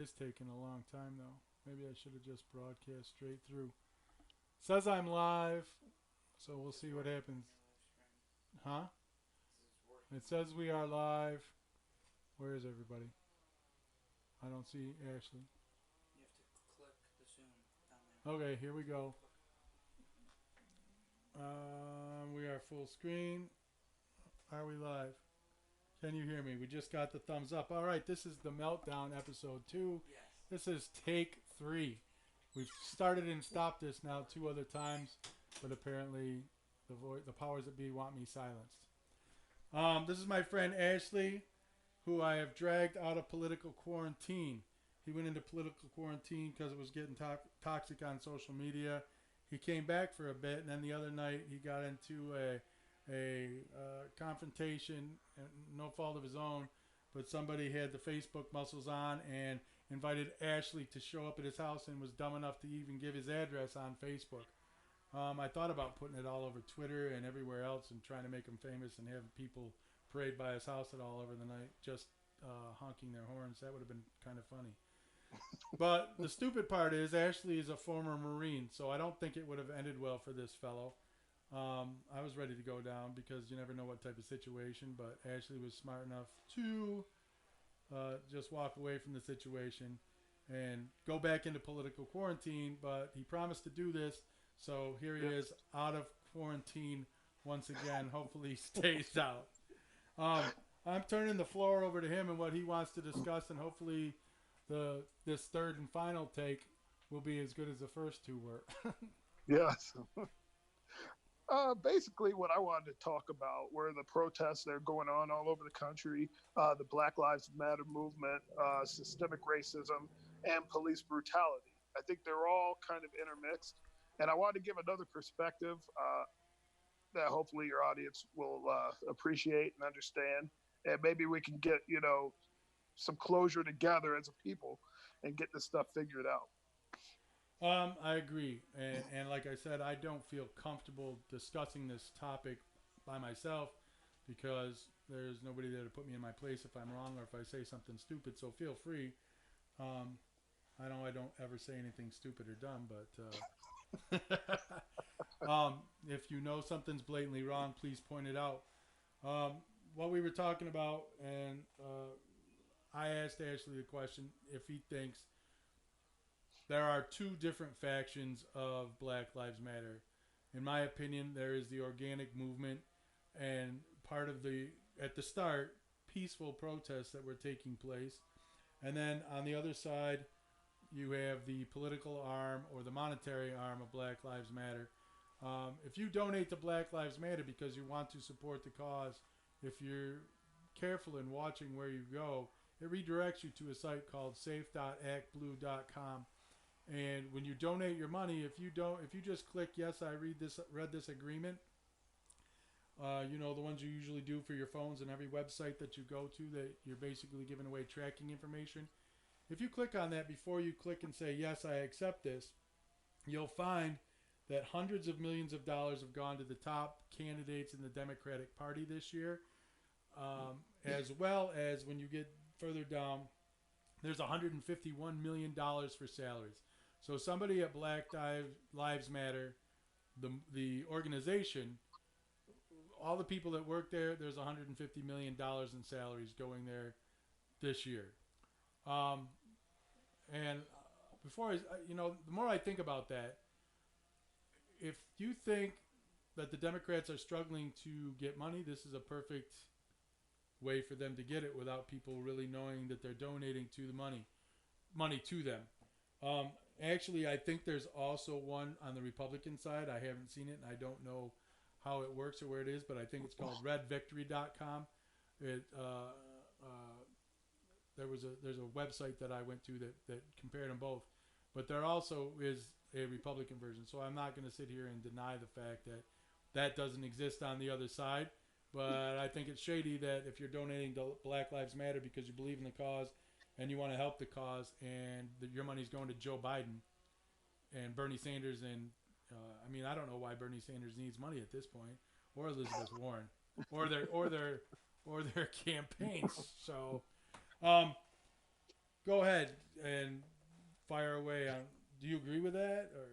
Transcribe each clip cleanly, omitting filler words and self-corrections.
It's taking a long time though. Maybe I should have just broadcast straight through. Says I'm live, so we'll see what happens. Huh? It says we are live. Where is everybody? I don't see Ashley. Okay, here we go. We are full screen. Are we live? Can you hear me? We just got the thumbs up. All right, this is the Meltdown episode 2. This is take 3. We've started and stopped this now 2 other times, but apparently the powers that be want me silenced. This is my friend Ashley, who I have dragged out of political quarantine. He went into political quarantine because it was getting toxic on social media. He came back for a bit, and then the other night he got into a confrontation, no fault of his own, but somebody had the Facebook muscles on and invited Ashley to show up at his house and was dumb enough to even give his address on Facebook. I thought about putting it all over Twitter and everywhere else and trying to make him famous and have people parade by his house at all over the night, just honking their horns. That would have been kind of funny. But the stupid part is Ashley is a former Marine, so I don't think it would have ended well for this fellow. I was ready to go down because you never know what type of situation, but Ashley was smart enough to just walk away from the situation and go back into political quarantine, but he promised to do this, so here he is out of quarantine once again. Hopefully he stays out. Um, I'm turning the floor over to him and what he wants to discuss, and hopefully this third and final take will be as good as the first two were. Yes. Basically, what I wanted to talk about were the protests that are going on all over the country, the Black Lives Matter movement, systemic racism, and police brutality. I think they're all kind of intermixed. And I wanted to give another perspective that hopefully your audience will appreciate and understand. And maybe we can get, some closure together as a people and get this stuff figured out. I agree, and like I said, I don't feel comfortable discussing this topic by myself because there's nobody there to put me in my place if I'm wrong or if I say something stupid. So feel free. Um, I know I don't ever say anything stupid or dumb, but if you know something's blatantly wrong, please point it out. What we were talking about, and I asked Ashley the question if he thinks there are two different factions of Black Lives Matter. In my opinion, there is the organic movement and part of the, at the start, peaceful protests that were taking place. And then on the other side, you have the political arm or the monetary arm of Black Lives Matter. If you donate to Black Lives Matter because you want to support the cause, if you're careful in watching where you go, it redirects you to a site called safe.actblue.com. And when you donate your money, if you just click yes, I read this agreement, the ones you usually do for your phones and every website that you go to that you're basically giving away tracking information. If you click on that before you click and say yes, I accept this, you'll find that hundreds of millions of dollars have gone to the top candidates in the Democratic Party this year, as well as when you get further down, there's $151 million dollars for salaries. So somebody at Black Lives Matter, the organization, all the people that work there, there's $150 million dollars in salaries going there this year. Um, and before the more I think about that, if you think that the Democrats are struggling to get money, this is a perfect way for them to get it without people really knowing that they're donating to the money to them. Actually, I think there's also one on the Republican side. I haven't seen it, and I don't know how it works or where it is, but I think it's called redvictory.com. It there's a website that I went to that compared them both, but there also is a Republican version. So I'm not going to sit here and deny the fact that that doesn't exist on the other side. But I think it's shady that if you're donating to Black Lives Matter because you believe in the cause and you want to help the cause, and your money's going to Joe Biden and Bernie Sanders, and I don't know why Bernie Sanders needs money at this point, or Elizabeth Warren, or their campaigns. So um, go ahead and fire away on. Do you agree with that, or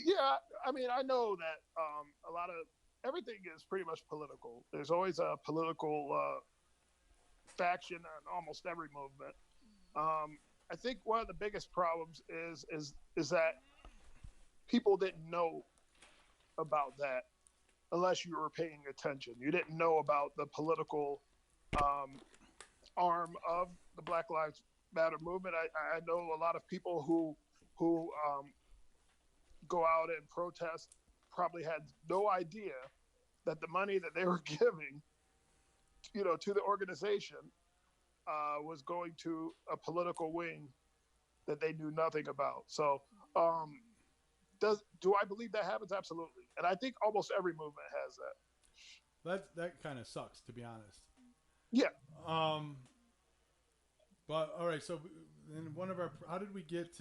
Yeah, I mean, I know that a lot of everything is pretty much political. There's always a political faction in almost every movement. I think one of the biggest problems is that people didn't know about that unless you were paying attention. You didn't know about the political um, arm of the Black Lives Matter movement. I know a lot of people who go out and protest probably had no idea that the money that they were giving, to the organization, was going to a political wing that they knew nothing about. So, do I believe that happens? Absolutely, and I think almost every movement has that. that kind of sucks, to be honest. Yeah. Um, but all right, so in one of our, how did we get?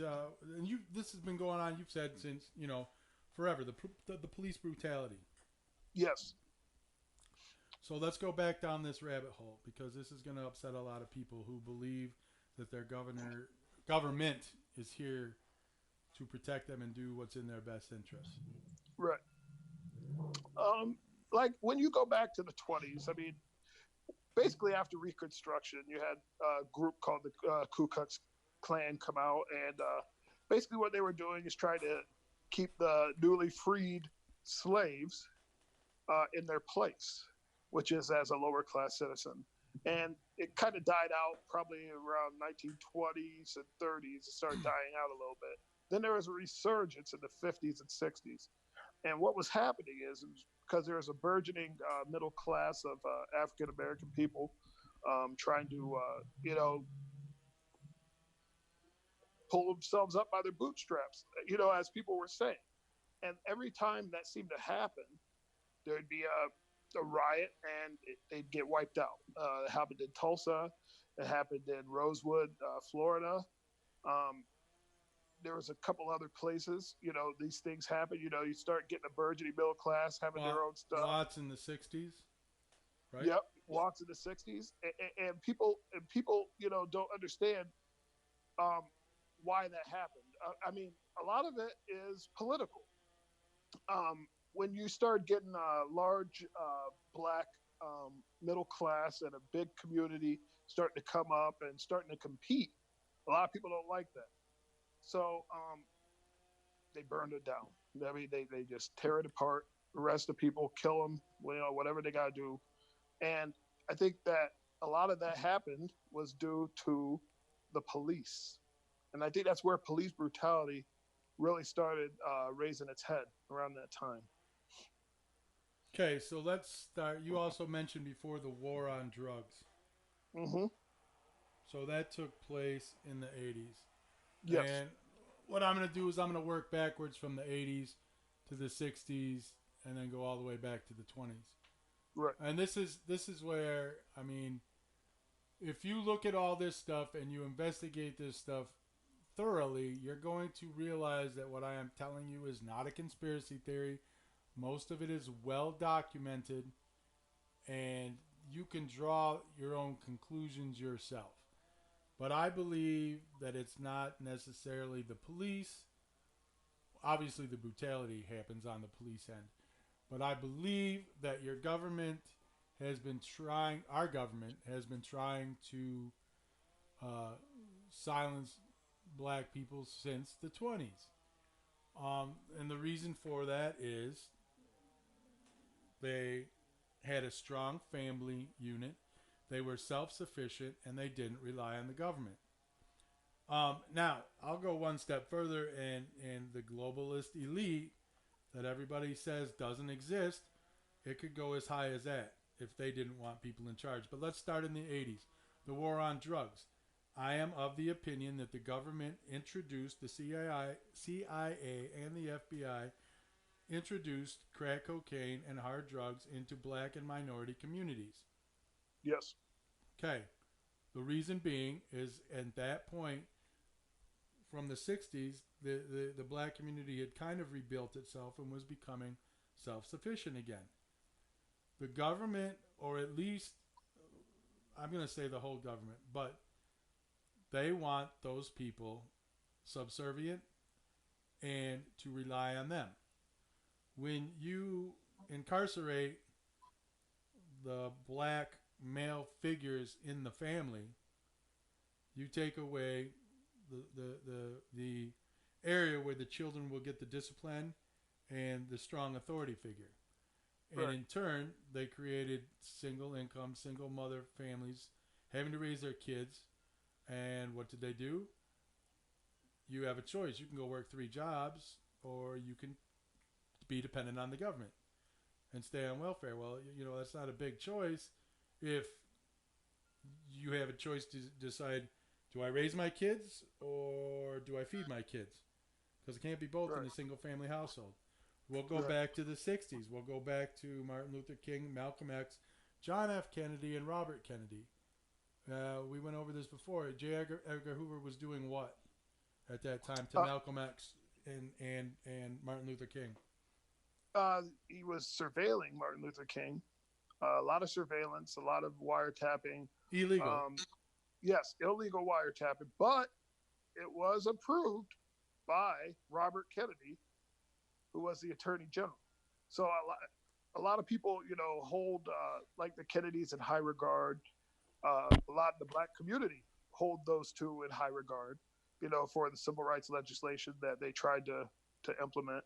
And you, this has been going on. You've said since forever the police brutality. Yes. So let's go back down this rabbit hole because this is going to upset a lot of people who believe that their government is here to protect them and do what's in their best interest. Right. Um, like when you go back to the 20s, I mean, basically after Reconstruction, you had a group called the Ku Klux Klan come out, and basically what they were doing is trying to keep the newly freed slaves in their place, which is as a lower class citizen. And it kind of died out probably around 1920s and 30s. It started dying out a little bit. Then there was a resurgence in the 50s and 60s. And what was happening is because there was a burgeoning middle class of African American people trying to, pull themselves up by their bootstraps, as people were saying. And every time that seemed to happen, there'd be a riot and they'd get wiped out. It happened in Tulsa. It happened in Rosewood, Florida. Um, there was a couple other places. These things happen. You start getting a burgeoning middle class having their own stuff. Watts in the '60s, right? Yep, Watts in the '60s, and people, don't understand um, why that happened. I mean, a lot of it is political. When you start getting a large black middle class and a big community starting to come up and starting to compete, a lot of people don't like that. So they burned it down. I mean, they just tear it apart, arrest the people, kill them, whatever they got to do. And I think that a lot of that happened was due to the police. And I think that's where police brutality really started raising its head around that time. Okay, so let's start. You also mentioned before the war on drugs. Mm-hmm. So that took place in the '80s. Yes. And what I'm going to do is I'm going to work backwards from the '80s to the '60s and then go all the way back to the '20s. Right. And this is where, I mean, if you look at all this stuff and you investigate this stuff thoroughly, you're going to realize that what I am telling you is not a conspiracy theory. Most of it is well documented, and you can draw your own conclusions yourself. But I believe that it's not necessarily the police. Obviously, the brutality happens on the police end. But I believe that our government has been trying to silence black people since the 20s. And the reason for that is they had a strong family unit, they were self sufficient, and they didn't rely on the government. Now, I'll go one step further, and the globalist elite that everybody says doesn't exist, it could go as high as that if they didn't want people in charge. But let's start in the '80s. The war on drugs. I am of the opinion that the government introduced, the CIA and the FBI introduced crack cocaine and hard drugs into black and minority communities. Yes. Okay. The reason being is at that point, from the '60s, the black community had kind of rebuilt itself and was becoming self-sufficient again. The government, or at least I'm going to say the whole government, but They want those people subservient and to rely on them. When you incarcerate the black male figures in the family, you take away the area where the children will get the discipline and the strong authority figure. And Right. in turn, they created single income, single mother families having to raise their kids. And what did they do? You have a choice. You can go work 3 jobs, or you can be dependent on the government and stay on welfare. Well, that's not a big choice if you have a choice to decide, do I raise my kids or do I feed my kids? Because it can't be both in Right. a single family household. We'll go Right. back to the 60s. We'll go back to Martin Luther King, Malcolm X, John F. Kennedy, and Robert Kennedy. We went over this before. J. Edgar Hoover was doing what at that time to Uh, Malcolm X and Martin Luther King? he was surveilling Martin Luther King. A lot of surveillance, a lot of wiretapping. Illegal. Um, yes, illegal wiretapping, but it was approved by Robert Kennedy, who was the Attorney General. So a lot of people, hold like the Kennedys in high regard. A lot of the black community hold those two in high regard, for the civil rights legislation that they tried to implement.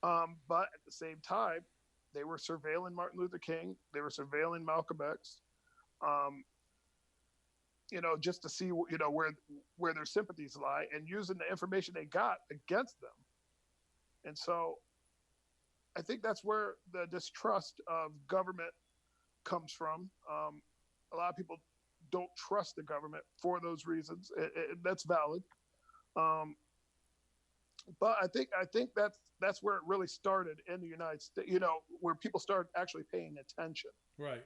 But at the same time, they were surveilling Martin Luther King. They were surveilling Malcolm X. Um, just to see, where their sympathies lie, and using the information they got against them. And so I think that's where the distrust of government comes from. A lot of people don't trust the government for those reasons. That's valid. Um, but I think that's where it really started in the United States. Where people started actually paying attention Right.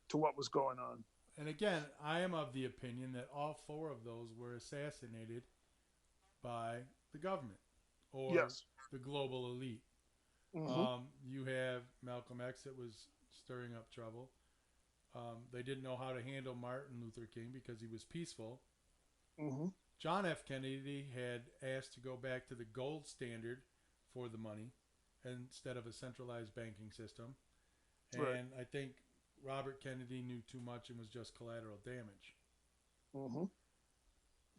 to what was going on. And again, I am of the opinion that all 4 of those were assassinated by the government or Yes. the global elite. Hmm. You have Malcolm X that was stirring up trouble. They didn't know how to handle Martin Luther King because he was peaceful. Hmm. John F. Kennedy had asked to go back to the gold standard for the money instead of a centralized banking system. Right. And I think Robert Kennedy knew too much and was just collateral damage. Hmm.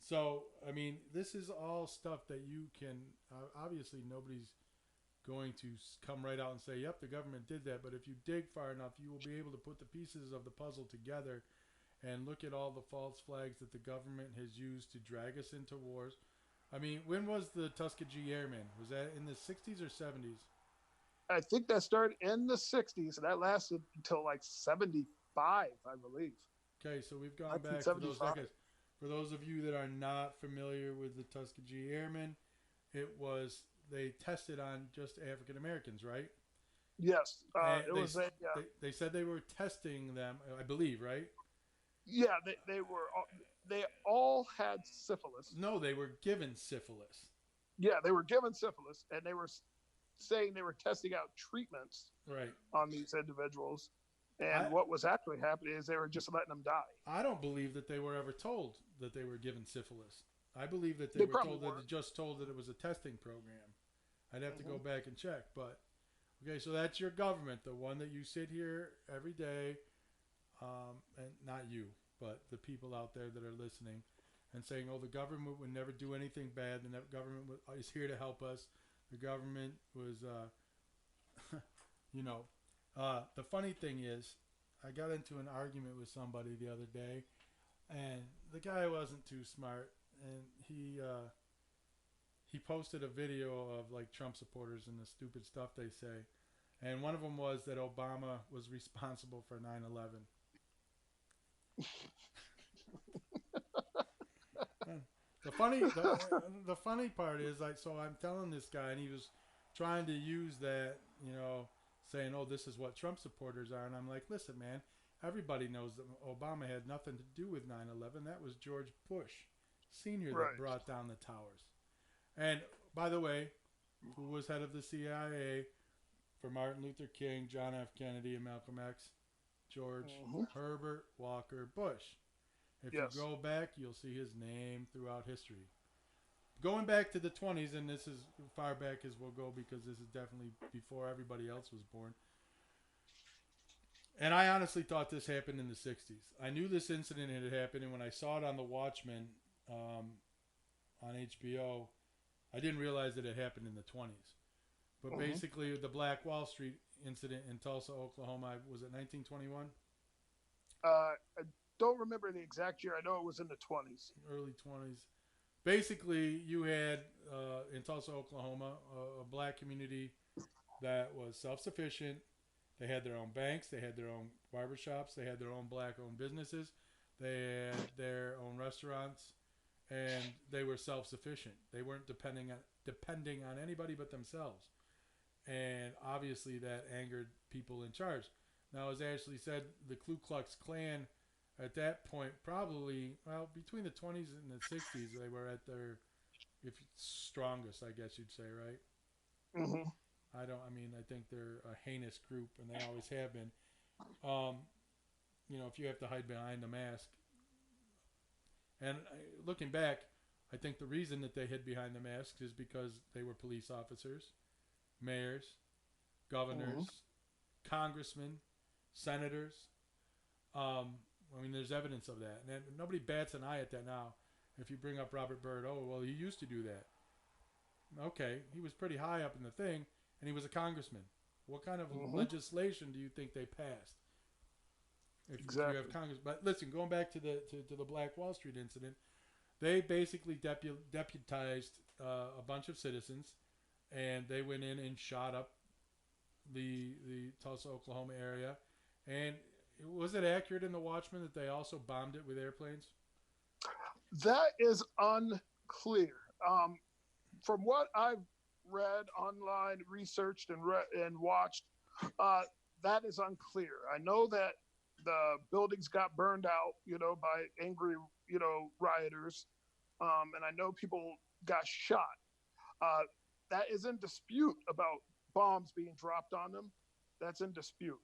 So, I mean, this is all stuff that you can. Obviously, nobody's going to come right out and say, yep, the government did that. But if you dig far enough, you will be able to put the pieces of the puzzle together and look at all the false flags that the government has used to drag us into wars. I mean, when was the Tuskegee Airmen? Was that in the 60s or 70s? I think that started in the 60s and that lasted until like 75, I believe. Okay, so we've gone back to those 1975. decades. For those of you that are not familiar with the Tuskegee Airmen, it was they tested on just African Americans, right? Yes. And It was a they said they were testing them, I believe, right? yeah. They all had syphilis. No, they were given syphilis. Yeah, they were given syphilis, and they were saying they were testing out treatments Right. on these individuals. And I what was actually happening is they were just letting them die. I don't believe that they were ever told that they were given syphilis. I believe that they They were probably told that were. they just told that it was a testing program. I'd have to go Hmm. back and check, but okay, so that's your government, the one that you sit here every day, and not you, but the people out there that are listening and saying, "Oh, the government would never do anything bad. The government is here to help us. The government was, you know." The funny thing is, I got into an argument with somebody the other day, and the guy wasn't too smart, and he posted a video of like Trump supporters and the stupid stuff they say, and one of them was that Obama was responsible for 9/11. And the funny part is, like, so I'm telling this guy, and he was trying to use that, saying, "Oh, this is what Trump supporters are," and I'm like, "Listen, man, everybody knows that Obama had nothing to do with 9/11. That was George Bush Senior that Right. brought down the towers." And by the way, who was head of the CIA for Martin Luther King, John F. Kennedy, and Malcolm X? George Hmm. Herbert Walker Bush. If you Yes. go back, you'll see his name throughout history. Going back to the 20s, and this is far back as we'll go because this is definitely before everybody else was born. And I honestly thought this happened in the 60s. I knew this incident had happened, and when I saw it on The Watchmen on HBO, I didn't realize that it happened in the 20s. But Hmm. basically, the Black Wall Street incident in Tulsa, Oklahoma, was it 1921? I don't remember the exact year. I know it was in the 20s. Early 20s. Basically, you had in Tulsa, Oklahoma, a black community that was self sufficient. They had their own banks, they had their own barbershops, they had their own black owned businesses, they had their own restaurants, and they were self sufficient. They weren't depending on anybody but themselves. And obviously that angered people in charge. Now, as Ashley said, the Ku Klux Klan at that point, probably, well, between the 20s and the 60s, they were at their if strongest, I guess you'd say, right? Hmm. I don't. I mean, I think they're a heinous group, and they always have been. Um, if you have to hide behind a mask, and looking back, I think the reason that they hid behind the masks is because they were police officers, mayors, Hmm. governors, congressmen, senators. I mean, there's evidence of that, and nobody bats an eye at that now. If you bring up Robert Byrd, oh well, he used to do that. Okay, he was pretty high up in the thing, and he was a congressman. What kind of Hmm. legislation do you think they passed? If you have Exactly. Congress, but listen, going back to the Black Wall Street incident, they basically deputized a bunch of citizens, and they went in and shot up the Tulsa, Oklahoma area. And was it accurate in the Watchmen that they also bombed it with airplanes? That is unclear. From what I've read online, researched, and watched, uh, that is unclear. I know that the buildings got burned out, by angry, rioters, and I know people got shot. Uh, that is in dispute about bombs being dropped on them. That's in dispute.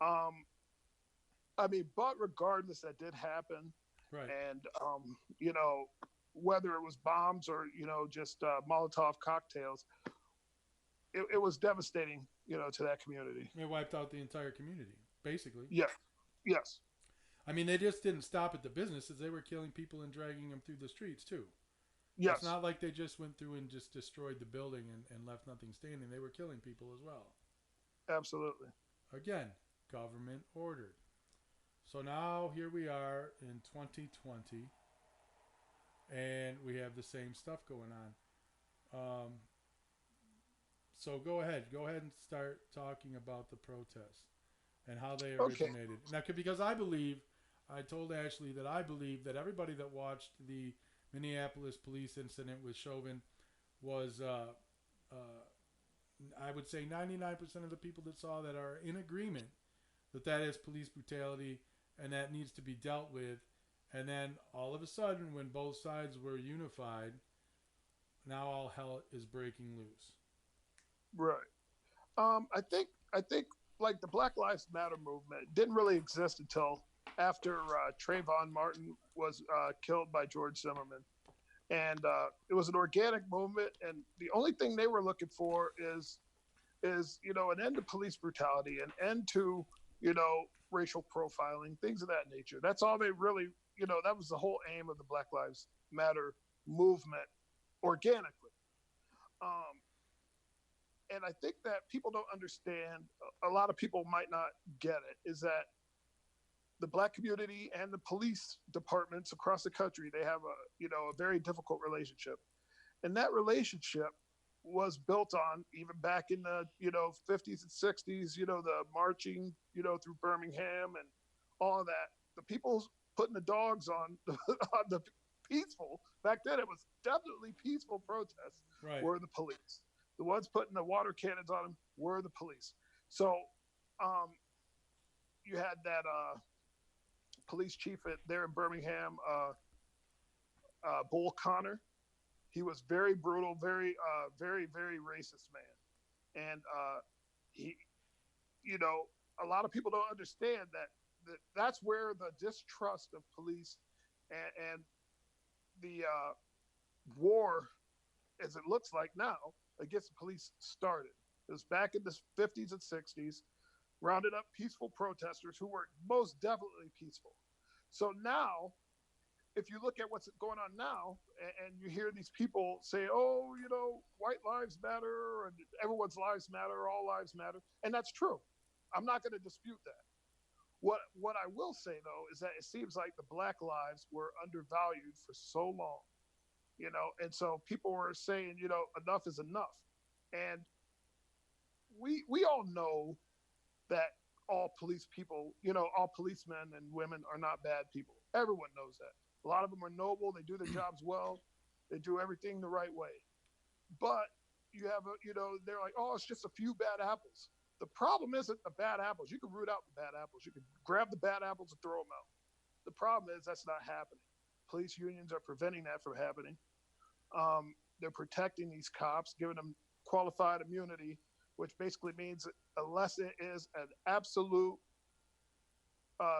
Um, I mean, but regardless, that did happen, Right. and whether it was bombs or just Molotov cocktails, it was devastating, to that community. They wiped out the entire community, basically. Yeah. Yes. I mean, they just didn't stop at the businesses. They were killing people and dragging them through the streets, too. It's Yes. not like they just went through and just destroyed the building and left nothing standing. They were killing people as well. Absolutely. Again, government ordered. So now here we are in 2020, and we have the same stuff going on. So go ahead. Go ahead and start talking about the protests and how they Okay. originated. Now, because I told Ashley that I believe that everybody that watched the Minneapolis police incident with Chauvin was, I would say, 99% of the people that saw that are in agreement that that is police brutality and that needs to be dealt with. And then all of a sudden, when both sides were unified, now all hell is breaking loose. Right. I think like the Black Lives Matter movement didn't really exist until after Trayvon Martin was killed by George Zimmerman, and it was an organic movement. And the only thing they were looking for is an end to police brutality, an end to racial profiling, things of that nature. That's all they really, that was the whole aim of the Black Lives Matter movement organically. Um, and I think that people don't understand. A lot of people might not get it. Is that the black community and the police departments across the country, they have a very difficult relationship, and that relationship was built on even back in the 50s and 60s, the marching through Birmingham and all of that. The people putting the dogs on on the peaceful, back then it was definitely peaceful protests, Right. were the police. The ones putting the water cannons on them were the police. So um, you had that police chief there in Birmingham, Bull Connor. He was very brutal, very, very racist man, and he, a lot of people don't understand that that's where the distrust of police and the war, as it looks like now, against the police started. It was back in the 50s and 60s, rounded up peaceful protesters who were most definitely peaceful. So now, if you look at what's going on now, and you hear these people say, "Oh, white lives matter, and everyone's lives matter, all lives matter," and that's true. I'm not going to dispute that. What I will say though is that it seems like the black lives were undervalued for so long, and so people were saying, enough is enough, and we all know that all police people, all policemen and women are not bad people. Everyone knows that. A lot of them are noble. They do their jobs well. They do everything the right way. But you have they're like, oh, it's just a few bad apples. The problem isn't the bad apples. You can root out the bad apples. You can grab the bad apples and throw them out. The problem is that's not happening. Police unions are preventing that from happening. They're protecting these cops, giving them qualified immunity, which basically means unless it is an absolute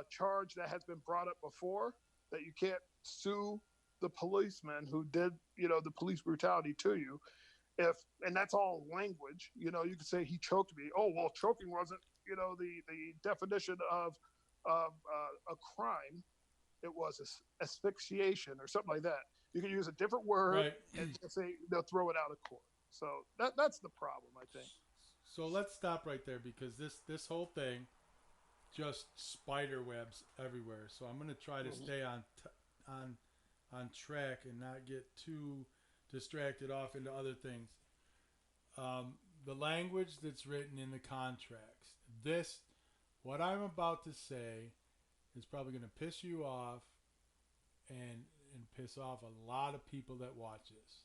charge that has been brought up before, that you can't sue the policeman who did, the police brutality to you. And that's all language. You could say he choked me. Oh well, choking wasn't, the definition of a crime. It was asphyxiation or something like that. You can use a different word Right. and say they'll throw it out of court. So that's the problem, I think. So let's stop right there because this whole thing just spider webs everywhere. So I'm going to try to stay on track and not get too distracted off into other things. The language that's written in the contracts. What I'm about to say is probably going to piss you off and piss off a lot of people that watch this.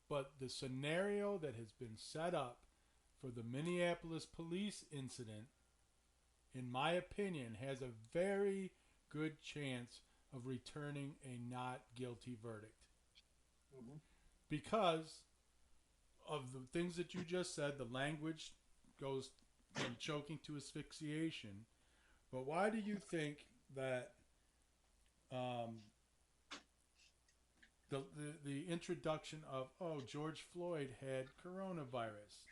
But the scenario that has been set up for the Minneapolis police incident, in my opinion, has a very good chance of returning a not guilty verdict. Mm-hmm. Because of the things that you just said, the language goes from choking to asphyxiation. But why do you think that the introduction of, George Floyd had coronavirus?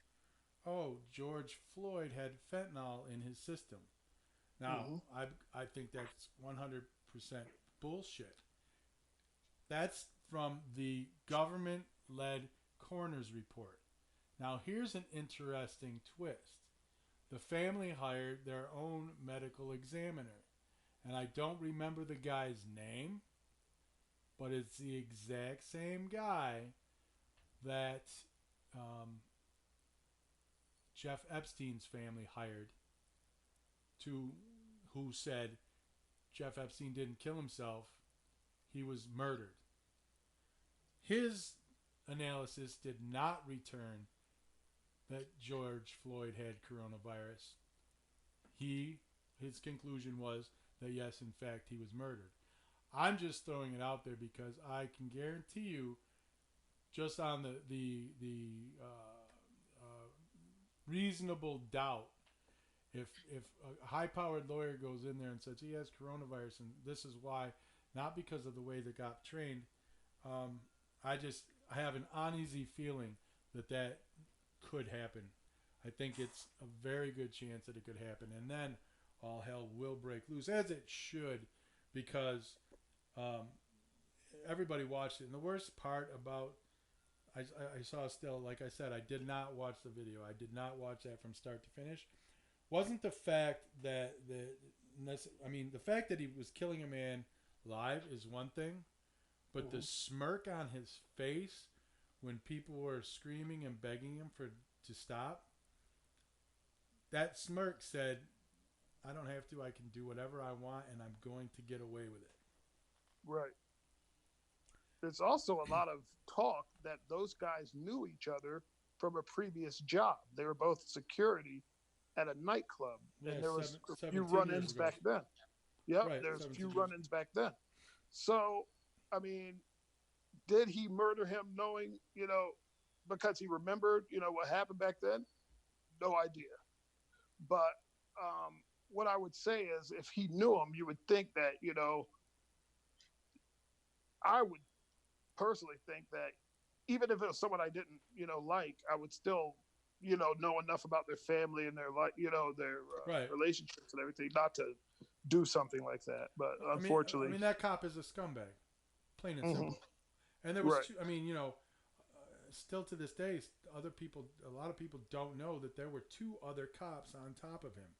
Oh, George Floyd had fentanyl in his system. Now, I think that's 100% bullshit. That's from the government-led coroner's report. Now, here's an interesting twist. The family hired their own medical examiner. And I don't remember the guy's name, but it's the exact same guy that Jeff Epstein's family hired who said Jeff Epstein didn't kill himself, he was murdered. His analysis did not return that George Floyd had coronavirus. His conclusion was that yes, in fact, he was murdered. I'm just throwing it out there because I can guarantee you, just on the reasonable doubt, if a high-powered lawyer goes in there and says he has coronavirus and this is why, not because of the way they got trained, I have an uneasy feeling that could happen. I think it's a very good chance that it could happen, and then all hell will break loose, as it should, because everybody watched it. And the worst part about, I saw still, like I said, I did not watch the video. I did not watch that from start to finish. Wasn't the fact that the fact that he was killing a man live is one thing, but the smirk on his face when people were screaming and begging him to stop, that smirk said, I don't have to, I can do whatever I want and I'm going to get away with it. Right. There's also a lot of talk that those guys knew each other from a previous job. They were both security at a nightclub. Yeah, and there was a few run-ins back then. Yep, right, there's a few run-ins back then. So, I mean, did he murder him knowing, because he remembered, what happened back then? No idea. But what I would say is if he knew him, you would think that, I would personally think that even if it was someone I didn't, like, I would still, know enough about their family and their like, their Right. relationships and everything, not to do something like that. But I mean, I unfortunately, mean that cop is a scumbag, plain and hmm simple. And there was right, two. I mean, still to this day, a lot of people don't know that there were two other cops on top of him.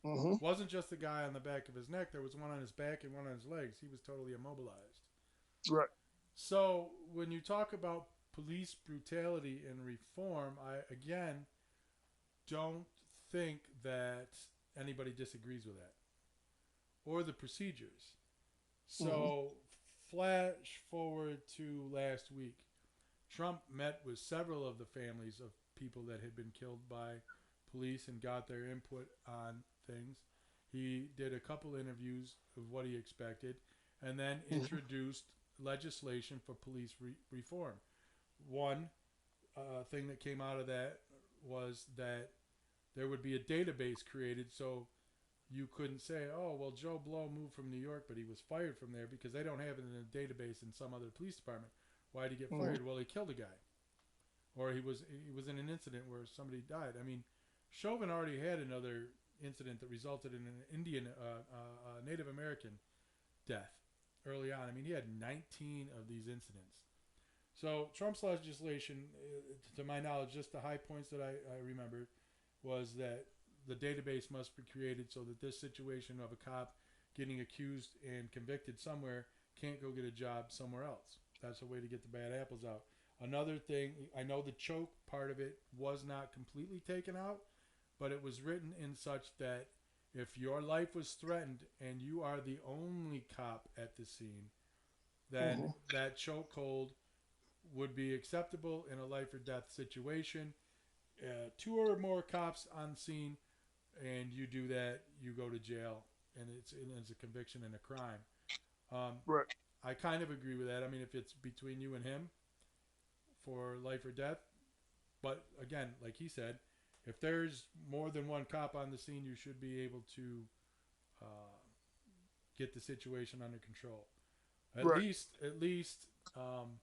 hmm Wasn't just the guy on the back of his neck. There was one on his back and one on his legs. He was totally immobilized. right, So when you talk about police brutality and reform, I again don't think that anybody disagrees with that or the procedures. hmm So flash forward to last week. Trump met with several of the families of people that had been killed by police and got their input on things. He did a couple interviews of what he expected and then hmm introduced legislation for police reform. One thing that came out of that was that there would be a database created so you couldn't say, oh, well, Joe Blow moved from New York, but he was fired from there because they don't have it in a database in some other police department. Why did he get hmm fired? Well, he killed a guy, or he was in an incident where somebody died. I mean, Chauvin already had another incident that resulted in an Indian, Native American death early on. I mean, he had 19 of these incidents. So Trump's legislation, to my knowledge, just the high points that I remembered was that the database must be created so that this situation of a cop getting accused and convicted somewhere can't go get a job somewhere else. That's a way to get the bad apples out. Another thing, I know the choke part of it was not completely taken out, but it was written in such that if your life was threatened and you are the only cop at the scene, then hmm that chokehold would be acceptable in a life or death situation. Two or more cops on scene, and you do that, you go to jail, and it's a conviction and a crime. Um, right, I kind of agree with that. I mean, if it's between you and him for life or death, but again, like he said, if there's more than one cop on the scene, you should be able to uh, get the situation under control. At right, least, um,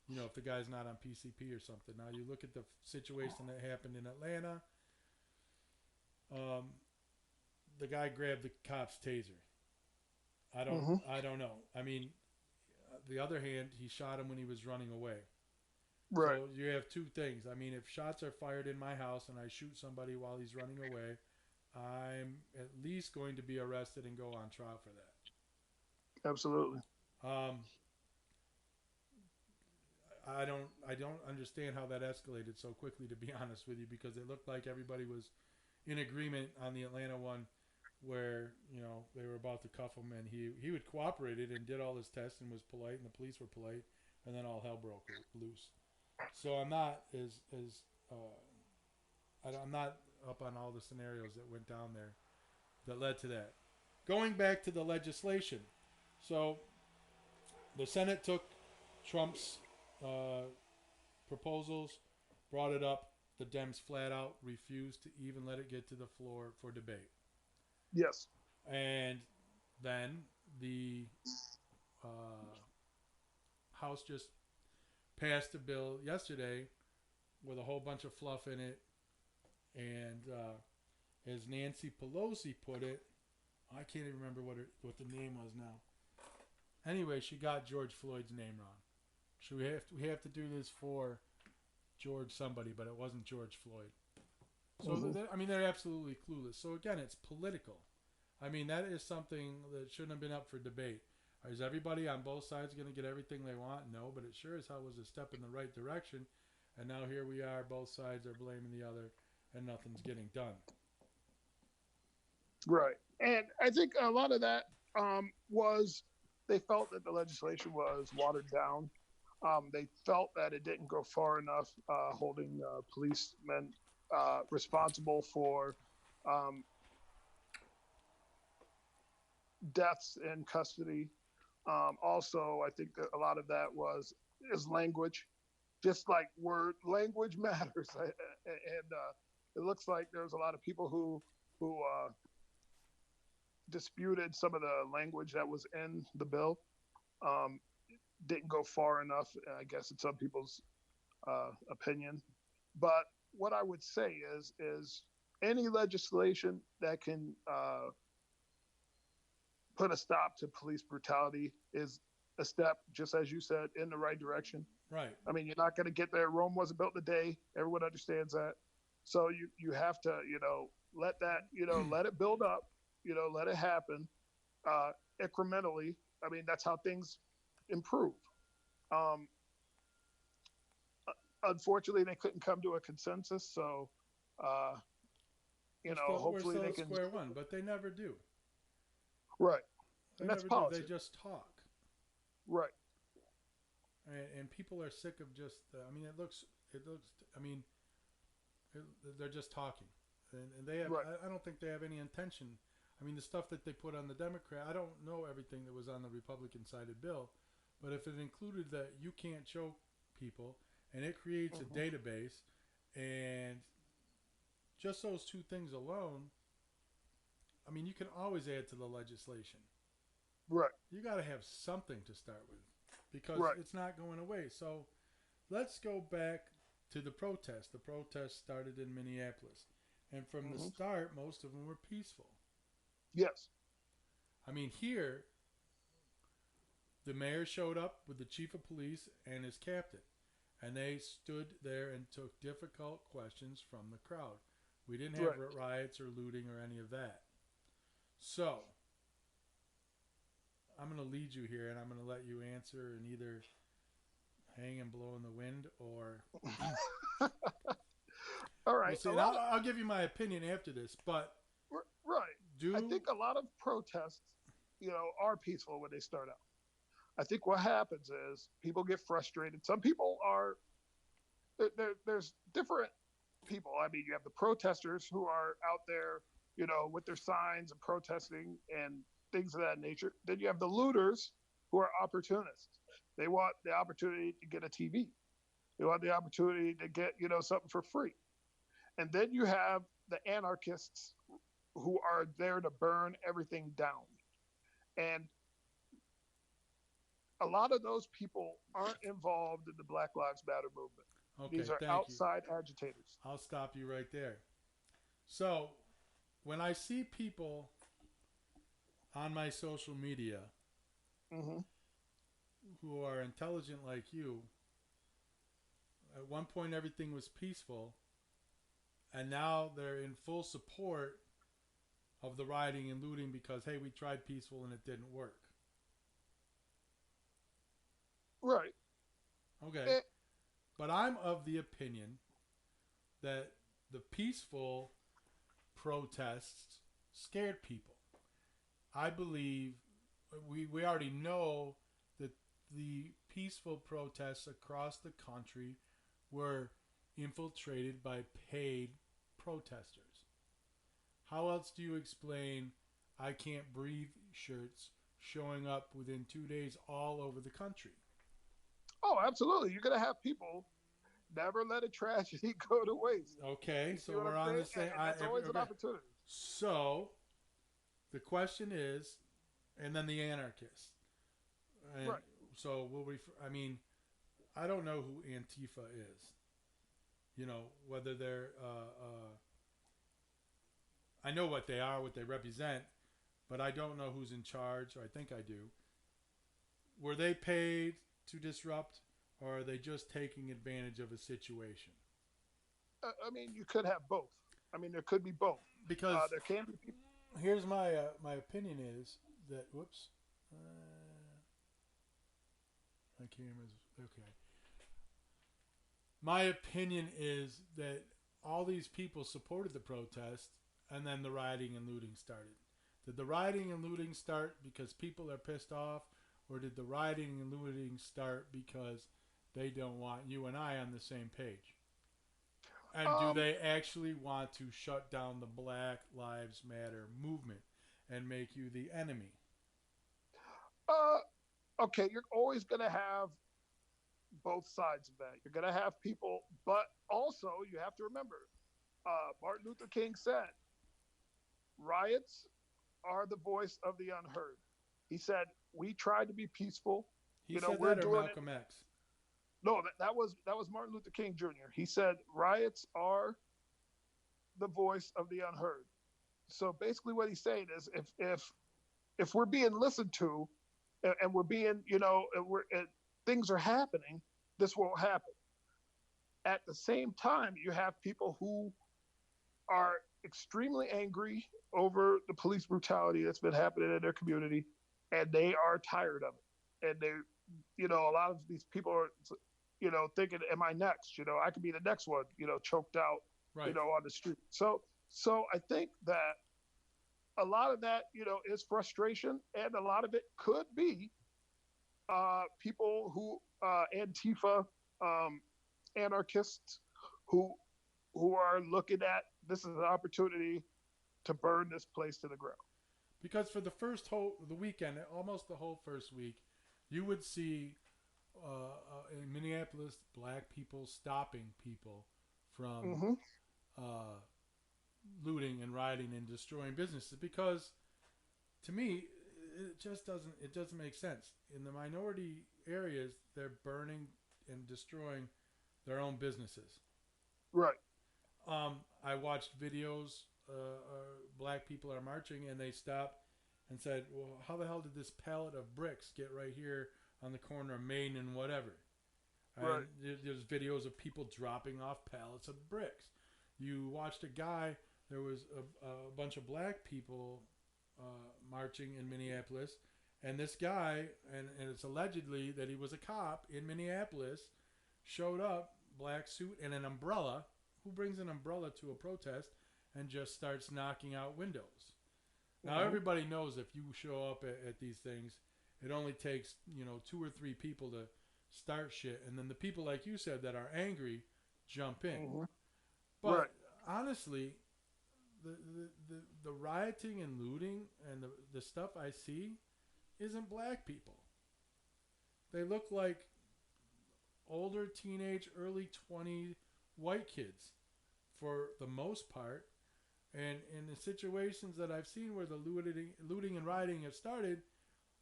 if the guy's not on PCP or something. Now you look at the situation that happened in Atlanta. Um, the guy grabbed the cop's taser. I don't hmm I don't know. I mean, the other hand, he shot him when he was running away. right, So you have two things. I mean, if shots are fired in my house and I shoot somebody while he's running away, I'm at least going to be arrested and go on trial for absolutely, that. I don't understand how that escalated so quickly, to be honest with you, because it looked like everybody was in agreement on the Atlanta one, where they were about to cuff him, and he would cooperated and did all his tests and was polite, and the police were polite, and then all hell broke loose. So I'm not as I'm not up on all the scenarios that went down there that led to that. Going back to the legislation, so the Senate took Trump's uh, proposals, brought it up. The Dems flat out refused to even let it get to the floor for debate. yes, And then the uh, House just passed a bill yesterday with a whole bunch of fluff in it. And as Nancy Pelosi put it, I can't even remember what the name was now. Anyway, she got George Floyd's name wrong. So we have to do this for George somebody, but it wasn't George Floyd. So hmm I mean, they're absolutely clueless. So again, it's political. I mean, that is something that shouldn't have been up for debate. Is everybody on both sides going to get everything they want? No, but it sure as hell was a step in the right direction. And now here we are, both sides are blaming the other, and nothing's getting done. right. And I think a lot of that was they felt that the legislation was watered down. They felt that it didn't go far enough, holding policemen responsible for um, deaths in custody. Also, I think that a lot of that is language, just like word language matters, and it looks like there's a lot of people who disputed some of the language that was in the bill. didn't go far enough, I guess, in some people's opinion. But what I would say is any legislation that can put a stop to police brutality is a step, just as you said, in the right direction. Right. I mean, you're not going to get there. Rome wasn't built in a day. Everyone understands that. So you have to, let that, let it build up, let it happen incrementally. I mean, that's how things improve. Um, Unfortunately, they couldn't come to a consensus. So, uh, We're hopefully still they at can. square one, but they never do. Right. They And that's never do. They politics. just talk. Right. And people are sick of just. I mean, it looks. I mean, they're just talking, and they have. Right. I don't think they have any intention. I mean, the stuff that they put on the Democrat. I don't know everything that was on the Republican sided bill, but if it included that you can't choke people, and it creates a database, and just those two things alone. I mean, you can always add to the legislation. Right. You got to have something to start with because Right. it's not going away. So let's go back to the protest. The protest started in Minneapolis. And from the start, most of them were peaceful. Yes. I mean, here, the mayor showed up with the chief of police and his captain. And they stood there and took difficult questions from the crowd. We didn't have riots or looting or any of that. So, I'm going to lead you here, and I'm going to let you answer and either hang and blow in the wind or. All right. We'll see. I'll give you my opinion after this, but. Right. I think a lot of protests, are peaceful when they start out. I think what happens is people get frustrated. Some people are. There's different people. I mean, you have the protesters who are out there, with their signs and protesting and things of that nature. Then you have the looters who are opportunists. They want the opportunity to get a TV. They want the opportunity to get, something for free. And then you have the anarchists who are there to burn everything down. And a lot of those people aren't involved in the Black Lives Matter movement. Okay, these are outside agitators. I'll stop you right there. So, when I see people on my social media who are intelligent like you, at one point everything was peaceful, and now they're in full support of the rioting and looting because, hey, we tried peaceful and it didn't work. Right. Okay. But I'm of the opinion that the peaceful protests scared people. I believe we already know that the peaceful protests across the country were infiltrated by paid protesters. How else do you explain I can't breathe shirts showing up within 2 days all over the country? Oh, absolutely. You're going to have people never let a tragedy go to waste. Okay, so we're on the same. That's always an opportunity. So the question is, and then the anarchists. And right. So I mean, I don't know who Antifa is. Whether they're. I know what they are, what they represent, but I don't know who's in charge. Or I think I do. Were they paid to disrupt, or are they just taking advantage of a situation? I mean, you could have both. I mean, there could be both. Because there can be people. Here's my opinion is that my camera's okay. My opinion is that all these people supported the protest, and then the rioting and looting started. Did the rioting and looting start because people are pissed off, or did the rioting and looting start because they don't want you and I on the same page? And do they actually want to shut down the Black Lives Matter movement and make you the enemy? Okay, you're always going to have both sides of that. You're going to have people, but also you have to remember, Martin Luther King said, riots are the voice of the unheard. He said, we tried to be peaceful. He said We're that or doing it. Malcolm X? No, that was Martin Luther King Jr. He said riots are the voice of the unheard. So basically, what he's saying is, if we're being listened to, and we're being, things are happening, this won't happen. At the same time, you have people who are extremely angry over the police brutality that's been happening in their community, and they are tired of it. And they, a lot of these people are, thinking, "Am I next? I could be the next one, choked out, Right. on the street." So I think that a lot of that, is frustration, and a lot of it could be people who Antifa anarchists who are looking at this as an opportunity to burn this place to the ground. Because for the weekend, almost the whole first week, you would see in Minneapolis black people stopping people from Mm-hmm. uh, looting and rioting and destroying businesses. Because to me, it doesn't make sense. In the minority areas, they're burning and destroying their own businesses. Right. I watched videos. Black people are marching, and they stopped and said, "Well, how the hell did this pallet of bricks get right here on the corner of Main and whatever?" Right. And there's videos of people dropping off pallets of bricks. You watched a guy. There was a bunch of black people marching in Minneapolis, and this guy, and it's allegedly that he was a cop in Minneapolis, showed up, black suit and an umbrella. Who brings an umbrella to a protest and just starts knocking out windows? Now Mm-hmm. everybody knows if you show up at these things, it only takes 2 or 3 people to start shit, and then the people like you said that are angry jump in. Mm-hmm. Right. But honestly, the rioting and looting and the stuff I see isn't black people. They look like older teenage, early 20 white kids for the most part. And in the situations that I've seen where the looting and rioting have started,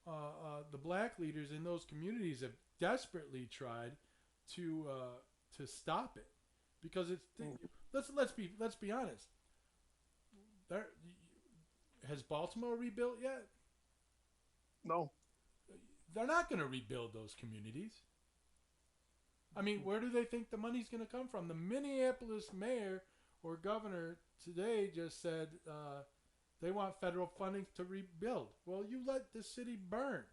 the black leaders in those communities have desperately tried to stop it, because it's let's be honest. There, has Baltimore rebuilt yet? No. They're not going to rebuild those communities. I mean, where do they think the money's going to come from? The Minneapolis mayor or governor today just said they want federal funding to rebuild. Well, you let the city burn.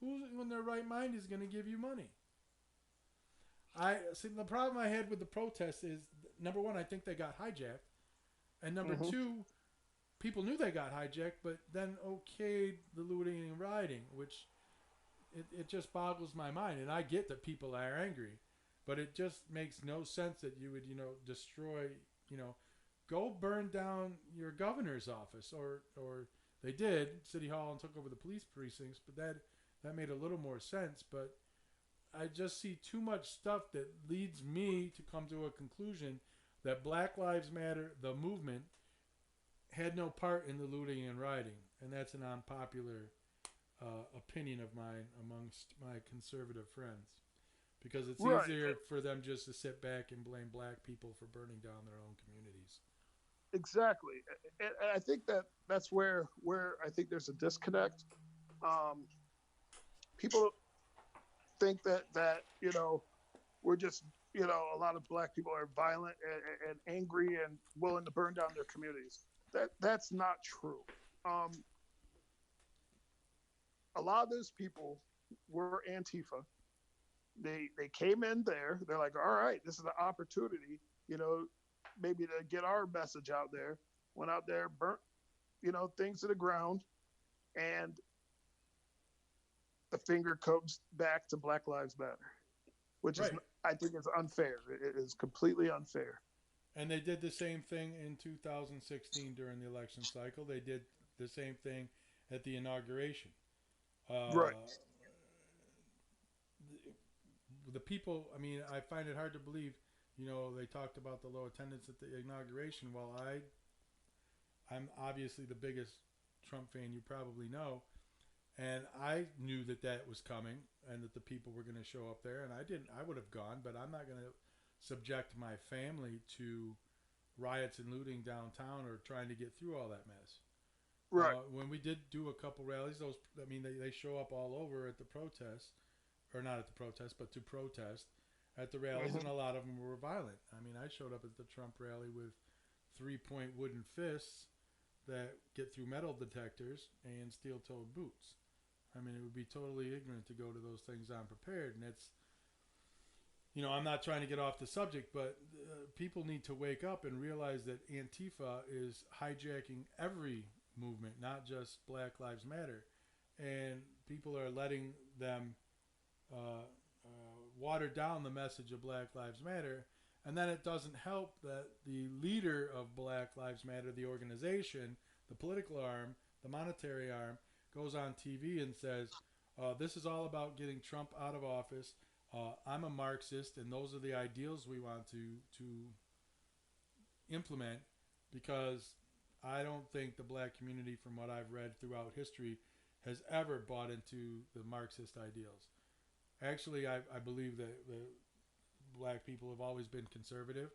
Who in their right mind is going to give you money? I see the problem I had with the protests is, number one, I think they got hijacked, and number Mm-hmm. two, people knew they got hijacked, but then okayed the looting and rioting, which it just boggles my mind. And I get that people are angry, but it just makes no sense that you would destroy, go burn down your governor's office, or they did City Hall and took over the police precincts, but that made a little more sense. But I just see too much stuff that leads me to come to a conclusion that Black Lives Matter, the movement, had no part in the looting and rioting, and that's an unpopular opinion of mine amongst my conservative friends, because it's Right. easier for them just to sit back and blame black people for burning down their own communities. Exactly. And I think that's where I think there's a disconnect. People think that we're just, a lot of black people are violent and angry and willing to burn down their communities. That's not true. A lot of those people were Antifa. They came in there. They're like, all right, this is an opportunity, maybe to get our message out there. Went out there, burnt, things to the ground, and the finger comes back to Black Lives Matter, which is, Right. I think, is unfair. It is completely unfair. And they did the same thing in 2016 during the election cycle. They did the same thing at the inauguration. Right. The people, I mean, I find it hard to believe, they talked about the low attendance at the inauguration. Well, I'm obviously the biggest Trump fan you probably know. And I knew that that was coming and that the people were going to show up there. And I would have gone, but I'm not going to subject my family to riots and looting downtown or trying to get through all that mess. Right. When we did do a couple rallies, they show up all over at the protests, or not at the protests, but to protest at the rallies, Mm-hmm. and a lot of them were violent. I mean, I showed up at the Trump rally with 3-point wooden fists that get through metal detectors and steel-toed boots. I mean, it would be totally ignorant to go to those things unprepared, and it's, I'm not trying to get off the subject, but people need to wake up and realize that Antifa is hijacking every movement, not just Black Lives Matter, and people are letting them water down the message of Black Lives Matter. And then it doesn't help that the leader of Black Lives Matter, the organization, the political arm, the monetary arm, goes on TV and says, this is all about getting Trump out of office. I'm a Marxist, and those are the ideals we want to implement, because I don't think the black community, from what I've read throughout history, has ever bought into the Marxist ideals. Actually, I believe that the black people have always been conservative,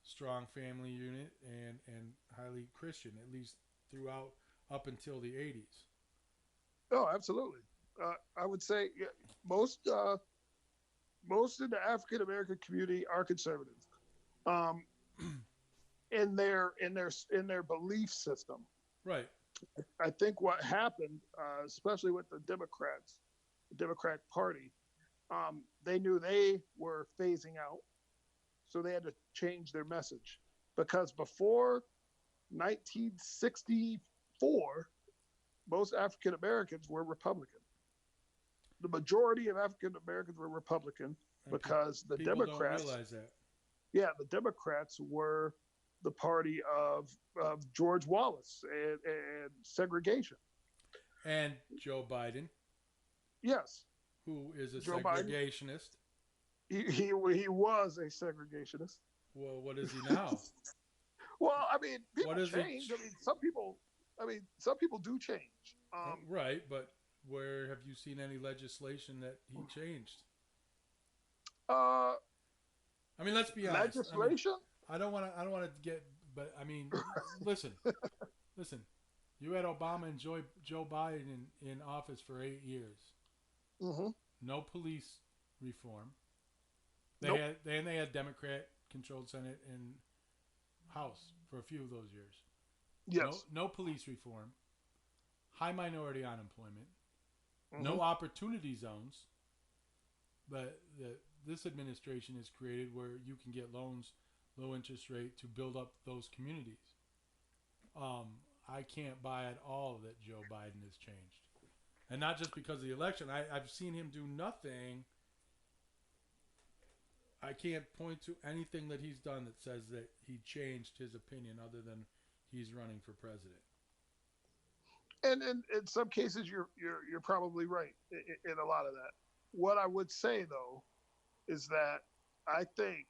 strong family unit, and highly Christian, at least throughout up until the 80s. Oh, absolutely. I would say most most of the African American community are conservative um, in their belief system. Right. I think what happened, especially with the Democrats, the Democratic Party, they knew they were phasing out, so they had to change their message. Because before 1964, most African Americans were Republican. The majority of African Americans were Republican And because the people don't Democrats, realize that. yeah, the Democrats were the party of George Wallace and segregation. And Joe Biden, Yes, who is a Joe Biden, segregationist. he was a segregationist. Well, what is he now? Well, I mean, What people is he? change. Some people do change. Right, but where have you seen any legislation that he changed? Uh, I mean, let's be honest. I mean, legislation. I don't want to get, but I mean, listen, listen. You had Obama and Joe Biden in office for 8 years. Mm-hmm. No police reform. Nope. They had Democrat controlled Senate and House for a few of those years. Yes. No police reform. High minority unemployment. Mm-hmm. No opportunity zones. But this administration has created where you can get loans, low interest rate, to build up those communities. I can't buy at all that Joe Biden has changed. And not just because of the election. I've seen him do nothing. I can't point to anything that he's done that says that he changed his opinion other than he's running for president. And in some cases, you're probably right in a lot of that. What I would say though is that I think,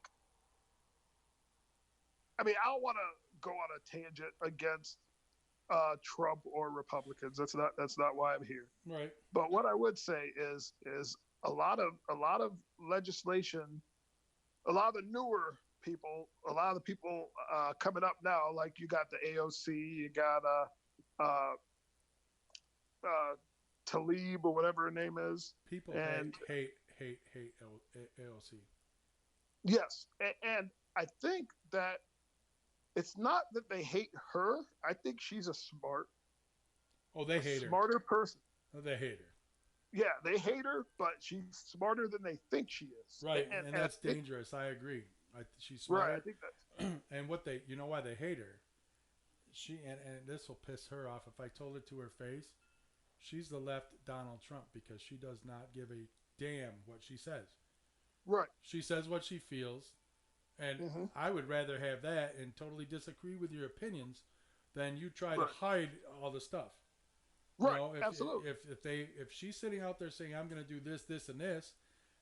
I mean, I don't want to go on a tangent against Trump or Republicans. That's not why I'm here. Right. But what I would say is a lot of legislation, a lot of the newer people, a lot of the people coming up now, like you got the AOC, you got Talib or whatever her name is. People and hate AOC. Yes, and I think that it's not that they hate her. I think she's a They hate her. smarter person. Oh, they hate her. Yeah, they hate her, but she's smarter than they think she is. Right, and that's dangerous. I agree. She's smart. Right, I think that's and you know why they hate her? And this will piss her off if I told it to her face. She's the left Donald Trump because she does not give a damn what she says. right. She says what she feels, and I would rather have that and totally disagree with your opinions than you try to hide all the stuff. Right, absolutely. If she's sitting out there saying I'm going to do this, this, and this,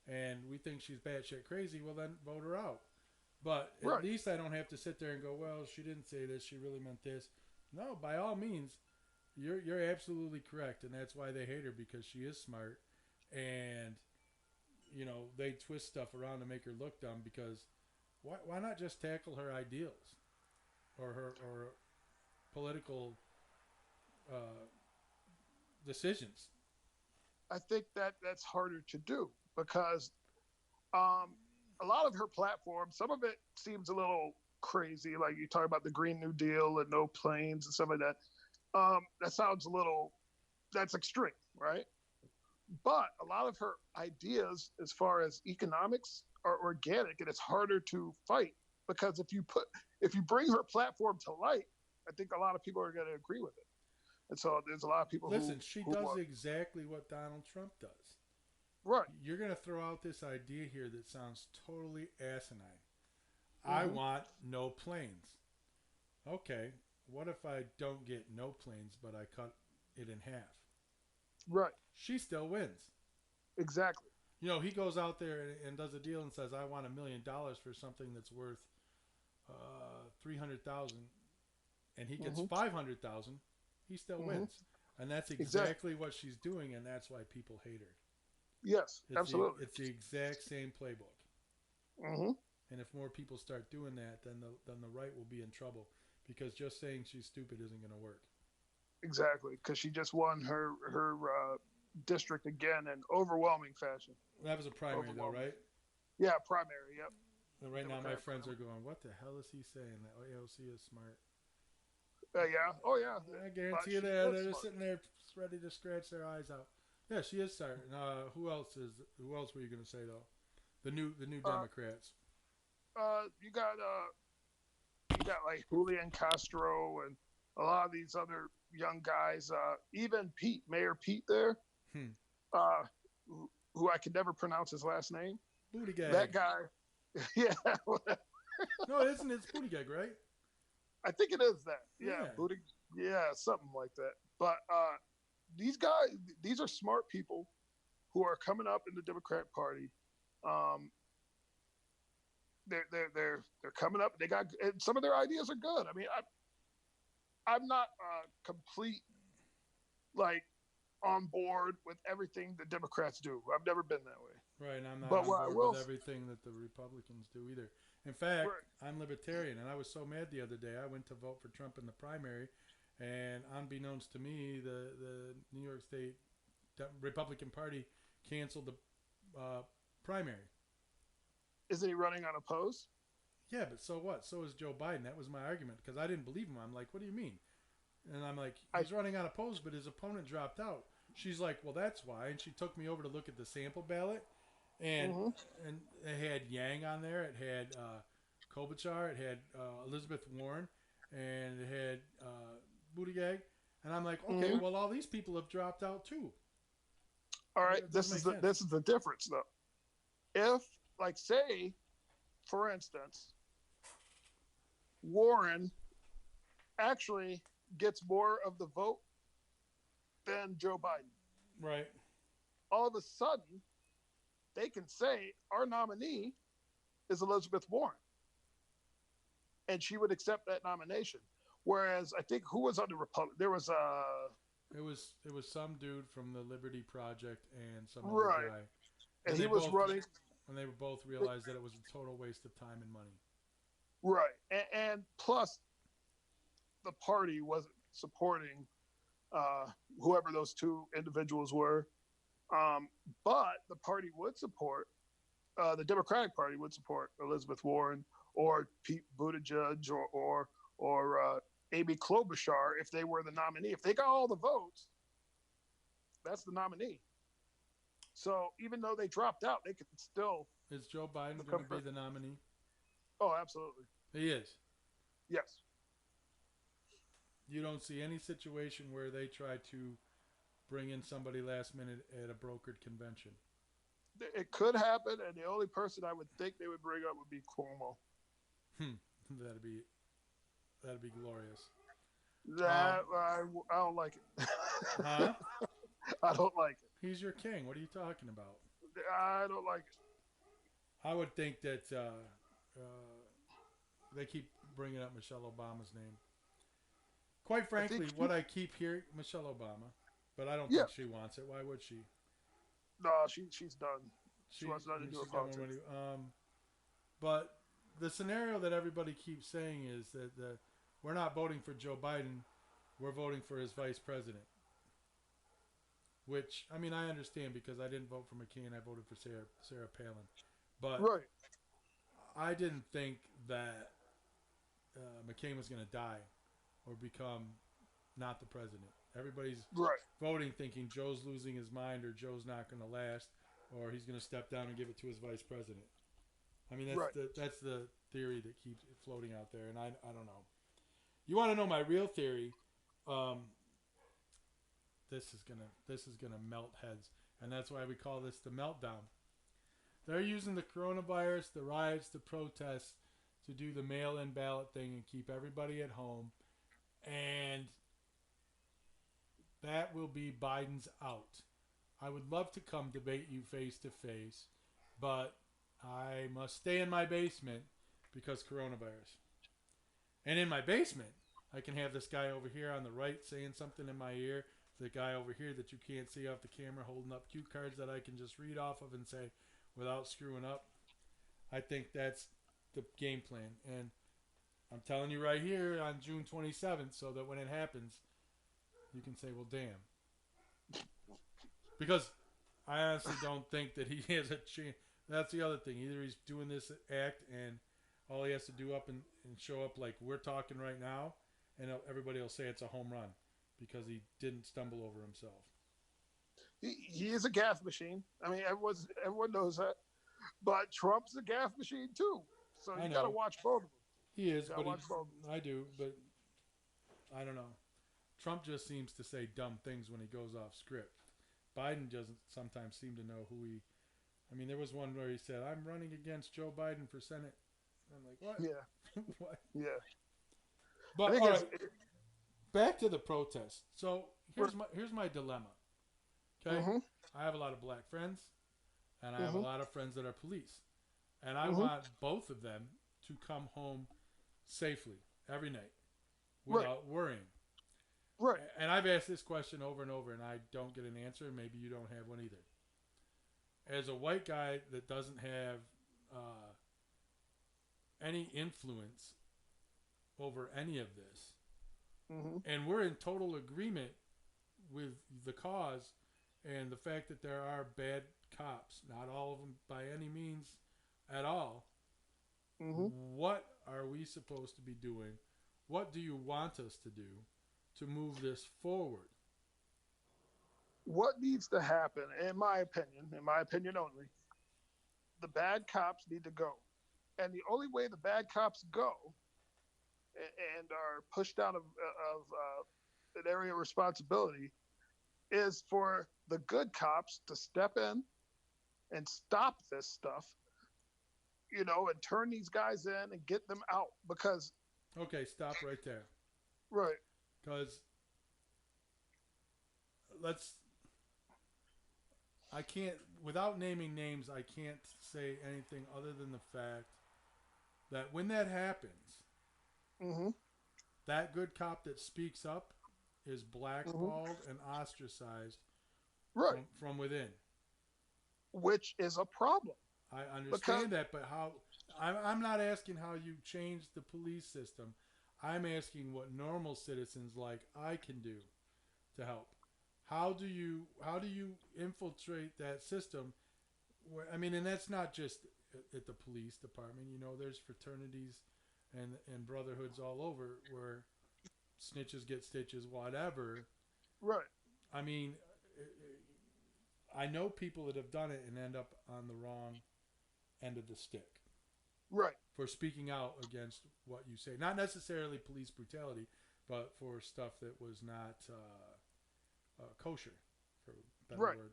and we think she's batshit crazy, well then vote her out. But at least I don't have to sit there and go, well, she didn't say this, she really meant this. No, by all means, You're absolutely correct, and that's why they hate her because she is smart, and they twist stuff around to make her look dumb. Because why not just tackle her ideals or her political uh, decisions? I think that's harder to do because um, a lot of her platform, some of it seems a little crazy. Like you talk about the Green New Deal and no planes and some of that. That sounds a little, that's extreme, right? But a lot of her ideas, as far as economics, are organic, and it's harder to fight because if you bring her platform to light, I think a lot of people are going to agree with it. And so there's a lot of people Listen, she who does are exactly what Donald Trump does. right. You're going to throw out this idea here that sounds totally asinine. I Hmm. want no planes. Okay, what if I don't get no planes, but I cut it in half? Right. She still wins. Exactly. He goes out there and does a deal and says, "I want $1 million for something that's worth 300,000," and he gets Hmm. 500,000. He still Hmm. wins, and that's Exactly. exactly what she's doing, and that's why people hate her. Yes. It's the Absolutely. it's the exact same playbook. Hmm. And if more people start doing that, then the right will be in trouble because just saying she's stupid isn't going to work. Exactly. Because she just won her district again in overwhelming fashion. That was a primary, though, Overwhelming. right? Yeah. Primary. Yep. And right now, my Democratic friends are primary. going, "What the hell is he saying? That AOC is smart." Yeah. Oh yeah. I But guarantee you she that is they're just smart. sitting there ready to scratch their eyes out. Yeah, she is smart. Who else is? Who else were you going to say though? The new Uh, Democrats. you got like Julian Castro and a lot of these other young guys. Even Pete, Mayor Pete there, Hmm. uh, who I could never pronounce his last name. Booty That gag. guy, yeah, No, it isn't. It's booty gag, right? I think it is that. Yeah, Yeah. booty, yeah, something like that. But these guys, these are smart people who are coming up in the Democratic Party. Um, they're coming up. They got and some of their ideas are good. I mean, I'm not complete like on board with everything the Democrats do. I've never been that way. Right, and I'm not But on what I board with will, everything that the Republicans do either. In fact, right, I'm libertarian, and I was so mad the other day. I went to vote for Trump in the primary, and unbeknownst to me, the New York State Republican Party canceled the primary. isn't he running unopposed? Yeah, but so what? So is Joe Biden. That was my argument because I didn't believe him. I'm like, what do you mean? And I'm like, I. he's running unopposed, but his opponent dropped out. She's like, well, that's why. And she took me over to look at the sample ballot, and Mm-hmm. and it had Yang on there. It had Klobuchar. It had Elizabeth Warren, and it had Buttigieg. And I'm like, okay, Mm-hmm. well, all these people have dropped out too. All right. It doesn't This is make the sense. this is the difference though. If like say, for instance, Warren actually gets more of the vote than Joe Biden, Right. all of a sudden they can say our nominee is Elizabeth Warren, and she would accept that nomination. Whereas I think who was on the Republic? There was It was some dude from the Liberty Project and some other right, guy, and and he they was both running and they both realized that it was a total waste of time and money. right, and plus the party wasn't supporting uh, whoever those two individuals were. Um, but the party would support the Democratic Party would support Elizabeth Warren or Pete Buttigieg or Amy Klobuchar if they were the nominee. If they got all the votes, that's the nominee. So even though they dropped out, they could still Is Joe Biden going become to be the president. nominee? Oh, absolutely. He is. Yes. You don't see any situation where they try to bring in somebody last minute at a brokered convention. It could happen, and the only person I would think they would bring up would be Cuomo. Hmm. That'd be that'd be glorious. Um, That I don't like it. huh? I don't like He's your king. What are you talking about? it. I don't like it. I would think that they keep bringing up Michelle Obama's name. quite I think frankly, what I keep hearing, Michelle Obama, but I don't yeah, think she wants it. Why would she? no, she's done. She wants I nothing to mean, do she's with got more politics. money. But the scenario that everybody keeps saying is that we're not voting for Joe Biden, we're voting for his vice president. Which I mean, I understand because I didn't vote for McCain, I voted for Sarah Palin. But Right, I didn't think that McCain was going to die or become not the president. Everybody's right, voting thinking Joe's losing his mind or Joe's not going to last or he's going to step down and give it to his vice president. I mean right. that's the theory that keeps floating out there, and I don't know. You want to know my real theory? Um, this is gonna melt heads, and that's why we call this the meltdown. They're using the coronavirus, the riots, the protests to do the mail-in ballot thing and keep everybody at home, and that will be Biden's out. I would love to come debate you face to face, but I must stay in my basement because coronavirus. And in my basement, I can have this guy over here on the right saying something in my ear, the guy over here that you can't see off the camera holding up cue cards that I can just read off of and say without screwing up. I think that's the game plan. And I'm telling you right here on June 27th so that when it happens, you can say, well, damn. Because I honestly don't think that he has a chance. That's the other thing. Either he's doing this act and all he has to do up and show up like we're talking right now, and everybody will say it's a home run because he didn't stumble over himself. He is a gaff machine. I mean, everyone knows that. But Trump's a gaff machine too. So I you got to know watch both of them. he is, You got but to watch both. I do, but I don't know. Trump just seems to say dumb things when he goes off script. Biden doesn't sometimes seem to know who he. I mean, there was one where he said, "I'm running against Joe Biden for Senate." I'm like, what? Yeah, What? yeah. I But think all it's right, back to the protest. So here's my dilemma. Okay, mm-hmm, I have a lot of black friends, and I have a mm-hmm, lot of friends that are police, and I mm-hmm. want both of them to come home safely every night Right, without worrying. right. And I've asked this question over and over, and I don't get an answer. And maybe you don't have one either. As a white guy that doesn't have any influence over any of this, Mm-hmm. and we're in total agreement with the cause and the fact that there are bad cops, not all of them by any means at all. Mm-hmm. What are we supposed to be doing? What do you want us to do to move this forward? What needs to happen, in my opinion only, the bad cops need to go. And the only way the bad cops go and are pushed out of an area of responsibility is for the good cops to step in and stop this stuff, and turn these guys in and get them out. Because, Okay, stop right there. right, Because let's. I can't, without naming names, I can't say anything other than the fact that when that happens, mm-hmm, that good cop that speaks up is mm-hmm, blackballed and ostracized right, from within. which is a problem. I Because, understand that, but how? I'm not asking how you change the police system. I'm asking what normal citizens like I can do to help. How do you infiltrate that system? I mean, and that's not just at the police department. There's fraternities and brotherhoods all over where snitches get stitches, whatever. right, I mean, I know people that have done it and end up on the wrong end of the stick right. for speaking out against what you say. Not necessarily police brutality, but for stuff that was not kosher, for a better Right. word.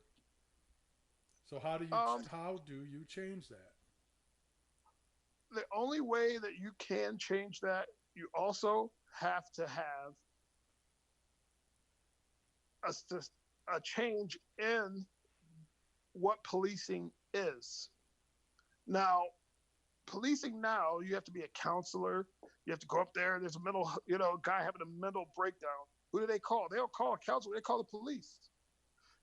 So how do you Um, how do you change that? the only way that you can change that, you also have to have a change in what policing is. Now, policing now, you have to be a counselor. You have to go up there. There's a mental, guy having a mental breakdown. Who do they call? They don't call a counselor. They call the police.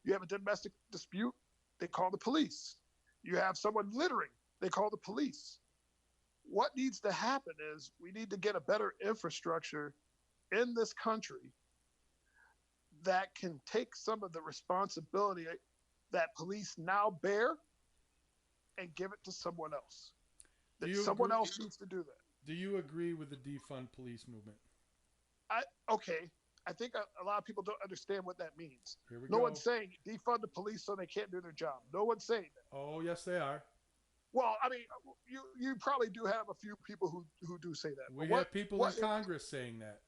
You have a domestic dispute. They call the police. You have someone littering. They call the police. What needs to happen is we need to get a better infrastructure in this country that can take some of the responsibility that police now bear and give it to someone else. Someone else needs to do that. Do you agree with the defund police movement? Okay. I think a lot of people don't understand what that means. No one's saying defund the police so they can't do their job. No one's saying that. Oh, yes, they are. Well, I mean, you probably do have a few people who do say that. We have people in Congress saying that.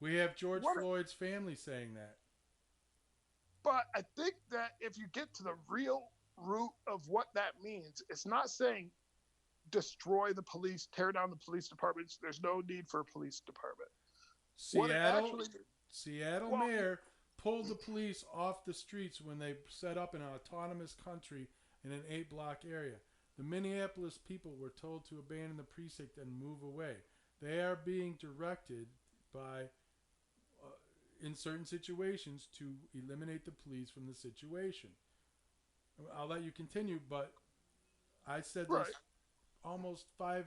We have George Floyd's family saying that. But I think that if you get to the real root of what that means, it's not saying destroy the police, tear down the police departments. There's no need for a police department. Seattle mayor pulled the police off the streets when they set up an autonomous country in an 8-block area. The Minneapolis people were told to abandon the precinct and move away. They are being directed by, in certain situations, to eliminate the police from the situation. I'll let you continue, but I said this almost 5-10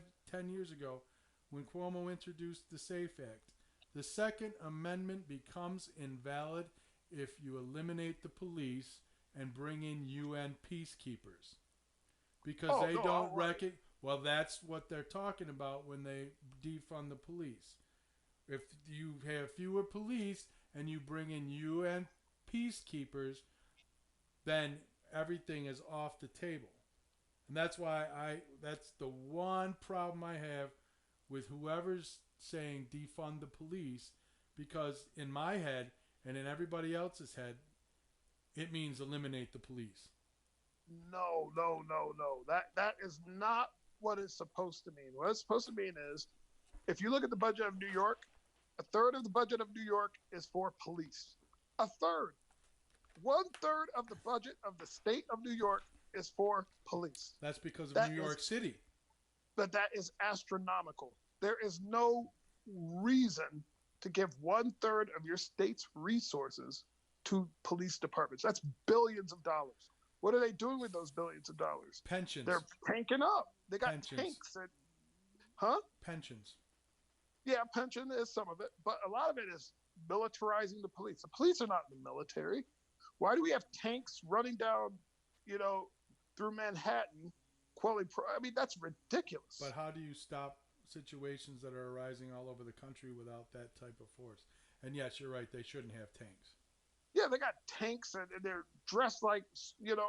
years ago when Cuomo introduced the SAFE Act. The Second Amendment becomes invalid if you eliminate the police and bring in UN peacekeepers. Because they don't recognize... Well, that's what they're talking about when they defund the police. If you have fewer police and you bring in UN peacekeepers, then everything is off the table. And that's why that's the one problem I have with whoever's saying defund the police, because in my head and in everybody else's head, it means eliminate the police. No. That is not what it's supposed to mean. What it's supposed to mean is, if you look at the budget of New York, 1/3 of the budget of New York is for police. 1/3. 1/3 of the budget of the state of New York is for police. That's because of New York City. But that is astronomical. There is no reason to give 1/3 of your state's resources to police departments. That's billions of dollars. What are they doing with those billions of dollars? Pensions. They're tanking up. They got tanks. Pensions. Yeah, pension is some of it, but a lot of it is militarizing the police. The police are not in the military. Why do we have tanks running down, through Manhattan, quelling? I mean, that's ridiculous. But how do you stop situations that are arising all over the country without that type of force? And yes, you're right. They shouldn't have tanks. Yeah, they got tanks and they're dressed like,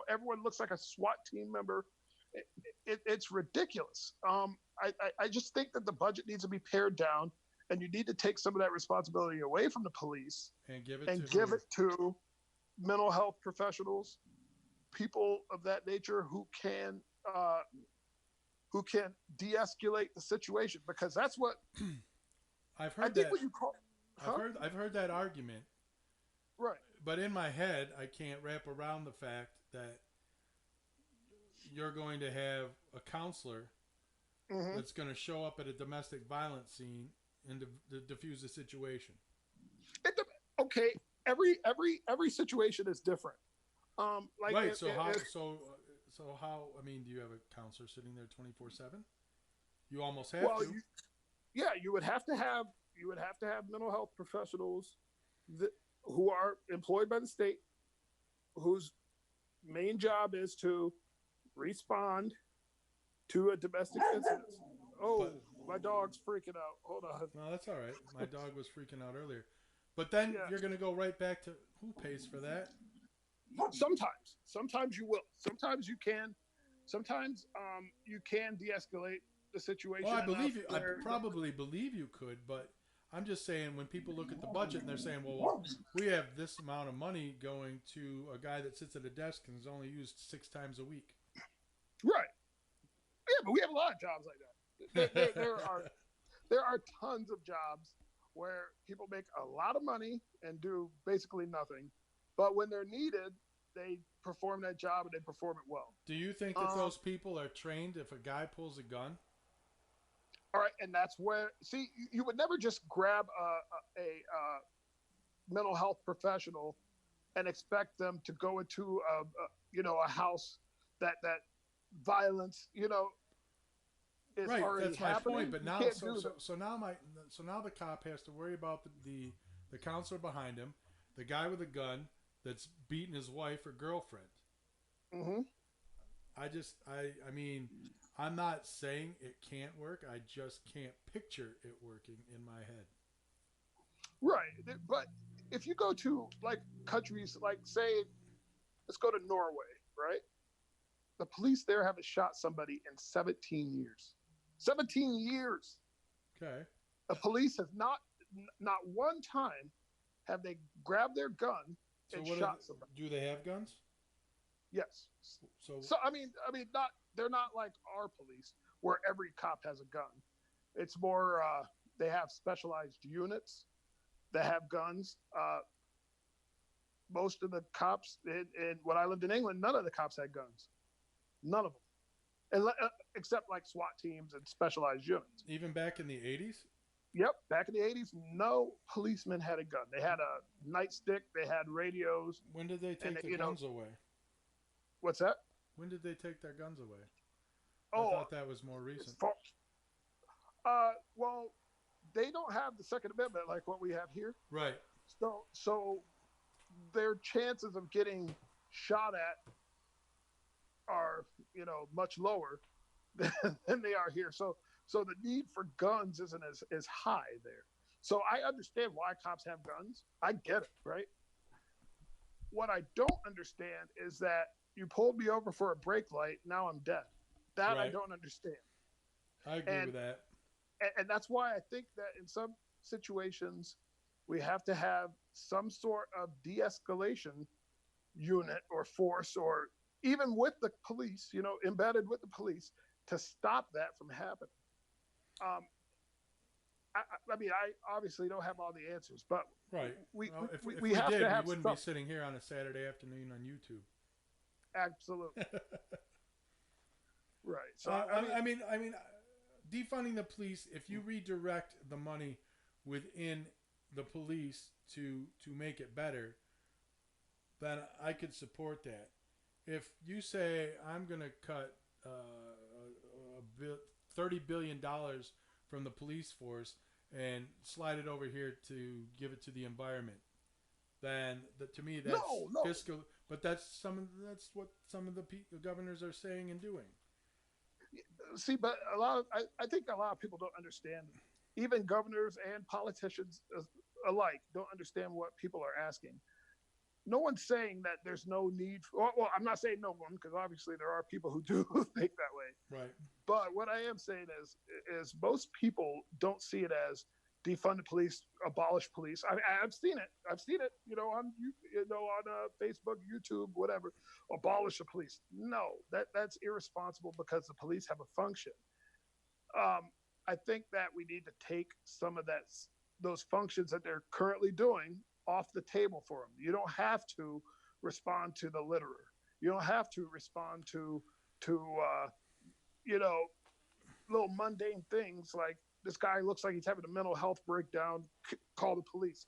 everyone looks like a SWAT team member. It's ridiculous. I just think that the budget needs to be pared down, and you need to take some of that responsibility away from the police and give it to mental health professionals, people of that nature who can de-escalate the situation, because that's what I've heard. I've heard that argument. Right. But in my head, I can't wrap around the fact that you're going to have a counselor that's going to show up at a domestic violence scene and diffuse the situation. Okay, every situation is different. Right. So how? I mean, do you have a counselor sitting there 24/7? You almost have to. You would have to have mental health professionals who are employed by the state, whose main job is to respond to a domestic incident. My dog's freaking out. Hold on. No, that's all right. My dog was freaking out earlier. But then you're going to go right back to who pays for that? Sometimes you will. Sometimes you can. Sometimes you can de-escalate the situation. Well, I believe you. I probably believe you could, but I'm just saying, when people look at the budget and they're saying, well, we have this amount of money going to a guy that sits at a desk and is only used 6 times a week. Right. Yeah, but we have a lot of jobs like that. There are tons of jobs where people make a lot of money and do basically nothing. But when they're needed, they perform that job and they perform it well. Do you think that those people are trained if a guy pulls a gun All right, and that's where see you would never just grab a mental health professional and expect them to go into a house that violence is Right, already that's my point. happening. But You now, can't so do so that. so now now the cop has to worry about the counselor behind him, the guy with a gun that's beating his wife or girlfriend. Hmm. I mean, I'm not saying it can't work. I just can't picture it working in my head. Right, but if you go to like countries like say let's go to Norway, right? The police there haven't shot somebody in 17 years. 17 years. Okay. The police has not one time have they grabbed their gun So and what shot somebody. do they have guns? Yes. So So I mean, not they're not like our police where every cop has a gun. It's more they have specialized units that have guns. Most of the cops in when I lived in England, none of the cops had guns. None of them, except like SWAT teams and specialized units. even back in the 80s, Yep, back in the '80s, no policeman had a gun. They had a nightstick, they had radios, when did they and take their guns away? what's that? When did they take their guns away? I Oh, thought that was more it's recent. well, they don't have the Second Amendment like what we have here. Right. So their chances of getting shot at are much lower than they are here. So the need for guns isn't as high there. So I understand why cops have guns. I get it, right? What I don't understand is that you pulled me over for a brake light. Now I'm dead. That I Right. don't understand. I agree And with that. and that's why I think that in some situations we have to have some sort of de-escalation unit or force or even with the police, embedded with the police to stop that from happening. Um, I mean, I obviously don't have all the answers, but Right. we Well, we, if we we have to did, we have wouldn't be something. sitting here on a Saturday afternoon on YouTube. Absolutely right. So uh, I mean, I mean, defunding the police. If you redirect the money within the police to make it better, then I could support that. If you say I'm going to cut $30 billion from the police force and slide it over here to give it to the environment, then to me that's no. fiscal. But that's what some of the governors are saying and doing. See, but I think a lot of people don't understand. Even governors and politicians alike don't understand what people are asking. No one's saying that there's no need. Well, I'm not saying no one because obviously there are people who do think that way. Right. But what I am saying is most people don't see it as defund the police, abolish police. I've seen it. I've seen it. On Facebook, YouTube, whatever. Abolish the police. No, that's irresponsible because the police have a function. I think that we need to take some of those functions that they're currently doing off the table for them. You don't have to respond to the litterer. You don't have to respond to you know little mundane things like this guy looks like he's having a mental health breakdown. Call the police.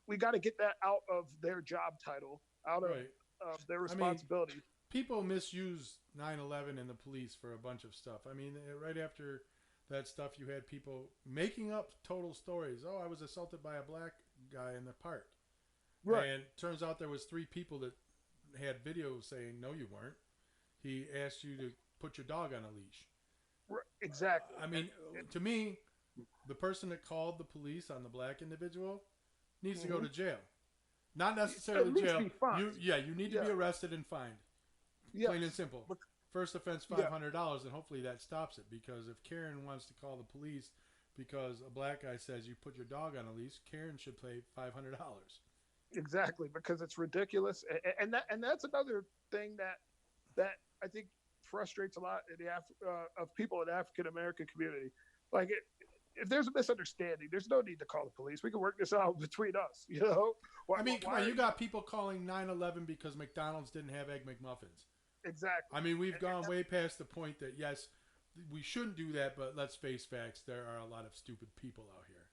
We got to get that out of their job title, out Right. of their I mean, responsibility. people misuse 9/11 and the police for a bunch of stuff. I mean, right after that stuff, you had people making up total stories. Oh, I was assaulted by a black guy in the park, Right. and turns out there was 3 people that had videos saying no, you weren't. He asked you to put your dog on a leash. Right. Exactly. I mean, to me, the person that called the police on the black individual needs to go to jail. Not necessarily At least jail. be fined. You need to Yeah. be arrested and fined. Yes. Plain and simple. First offense Yeah. $500, and hopefully that stops it. Because if Karen wants to call the police because a black guy says you put your dog on a leash, Karen should pay $500. Exactly, because it's ridiculous, and that's another thing that I think frustrates a lot of people in the African American community. Like, if there's a misunderstanding, there's no need to call the police. We can work this out between us. I mean, come on, you got people calling 9/11 because McDonald's didn't have Egg McMuffins. Exactly. I mean, we've gone way past the point that, yes, we shouldn't do that, but let's face facts. There are a lot of stupid people out here.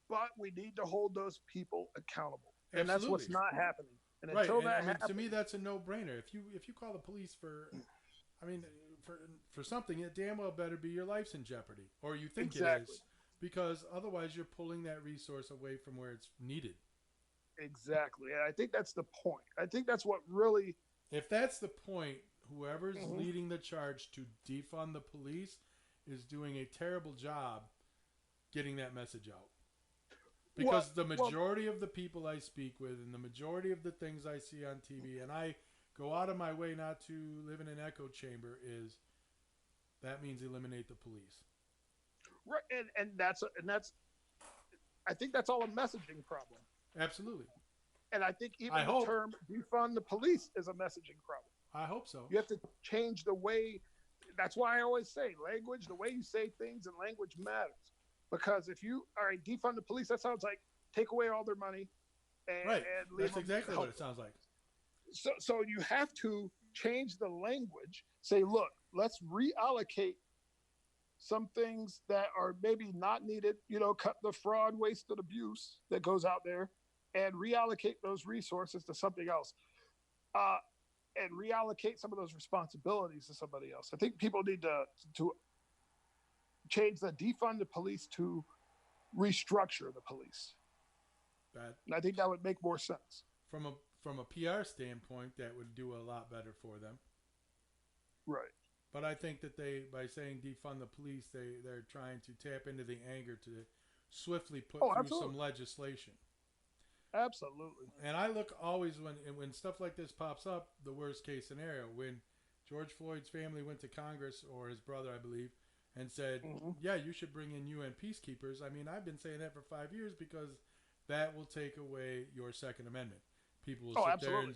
But we need to hold those people accountable, and that's Absolutely. what's not happening. And Right. until And I that mean, to happens, me, that's a no-brainer. If you call the police for, I mean, for something, it damn well better be your life's in jeopardy, or you think it exactly, is, because otherwise you're pulling that resource away from where it's needed. exactly, and I think that's the point. I think that's what really. If that's the point, whoever's Mhm. leading the charge to defund the police is doing a terrible job getting that message out. Because the Well, majority of the people I speak with and the majority of the things I see on TV, and I go out of my way not to live in an echo chamber, is that means eliminate the police. right, and that's. I think that's all a messaging problem, Absolutely. and I think I even the hope. term defund the police is a messaging problem. I hope so. You have to change the way. That's why I always say language. The way you say things and language matters. Because if you all right, defund the police, that sounds like take away all their money Right. and leave That's them exactly what it helpless. sounds like. So you have to change the language. Say, look, let's reallocate some things that are maybe not needed. Cut the fraud, waste, and abuse that goes out there, and reallocate those resources to something else. Uh, and reallocate some of those responsibilities to somebody else. I think people need to change the defund the police to restructure the police. That And I think that would make more sense. from a PR standpoint, that would do a lot better for them. Right. But I think that by saying defund the police, they're trying to tap into the anger to swiftly put through absolutely. some legislation. Absolutely. And I look always when stuff like this pops up, the worst case scenario. When George Floyd's family went to Congress, or his brother, I believe, and said, yeah, you should bring in UN peacekeepers. I mean, I've been saying that for 5 years because that will take away your Second Amendment. People will sit there and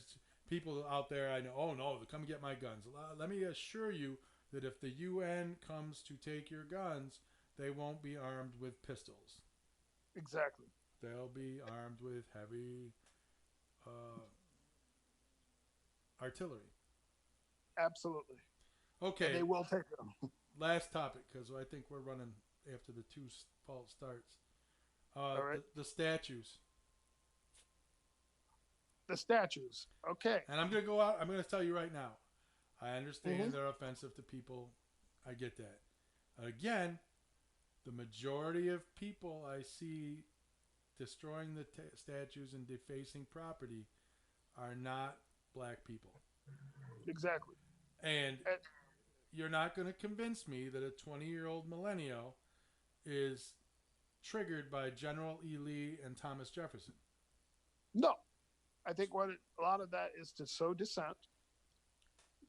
people out there, I know, oh no, come get my guns. Let me assure you that if the UN comes to take your guns, they won't be armed with pistols. Exactly. They'll be armed with heavy artillery. Absolutely. Okay. And they will take them. Last topic, because I think we're running after the two false starts. All right. The statues. The statues. Okay. And I'm going to go out. I'm going to tell you right now. I understand they're offensive to people. I get that. Again, the majority of people I see destroying the statues and defacing property are not black people. Exactly. And you're not going to convince me that a 20-year-old millennial is triggered by General E. Lee and Thomas Jefferson. No. I think a lot of that is to sow dissent,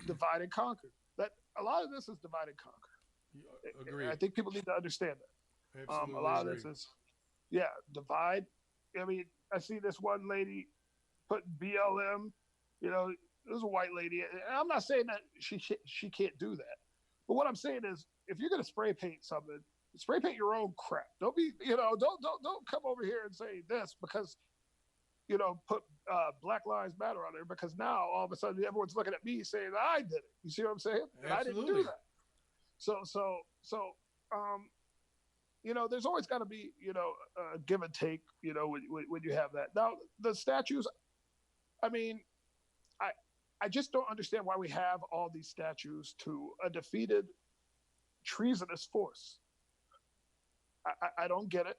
divide and conquer. That a lot of this is divide and conquer. Agreed. I think people need to understand that. Absolutely a lot agree. of this is, divide. I mean, I see this one lady put BLM. There's a white lady, and I'm not saying that she can't do that. But what I'm saying is, if you're going to spray paint something, spray paint your own crap. Don't be, don't come over here and say this because, put Black Lives Matter on there because now all of a sudden everyone's looking at me saying I did it. You see what I'm saying? And Absolutely. I didn't do that. There's always got to be, a give and take, when you have that. Now, the statues, I mean, I just don't understand why we have all these statues to a defeated, treasonous force. I don't get it.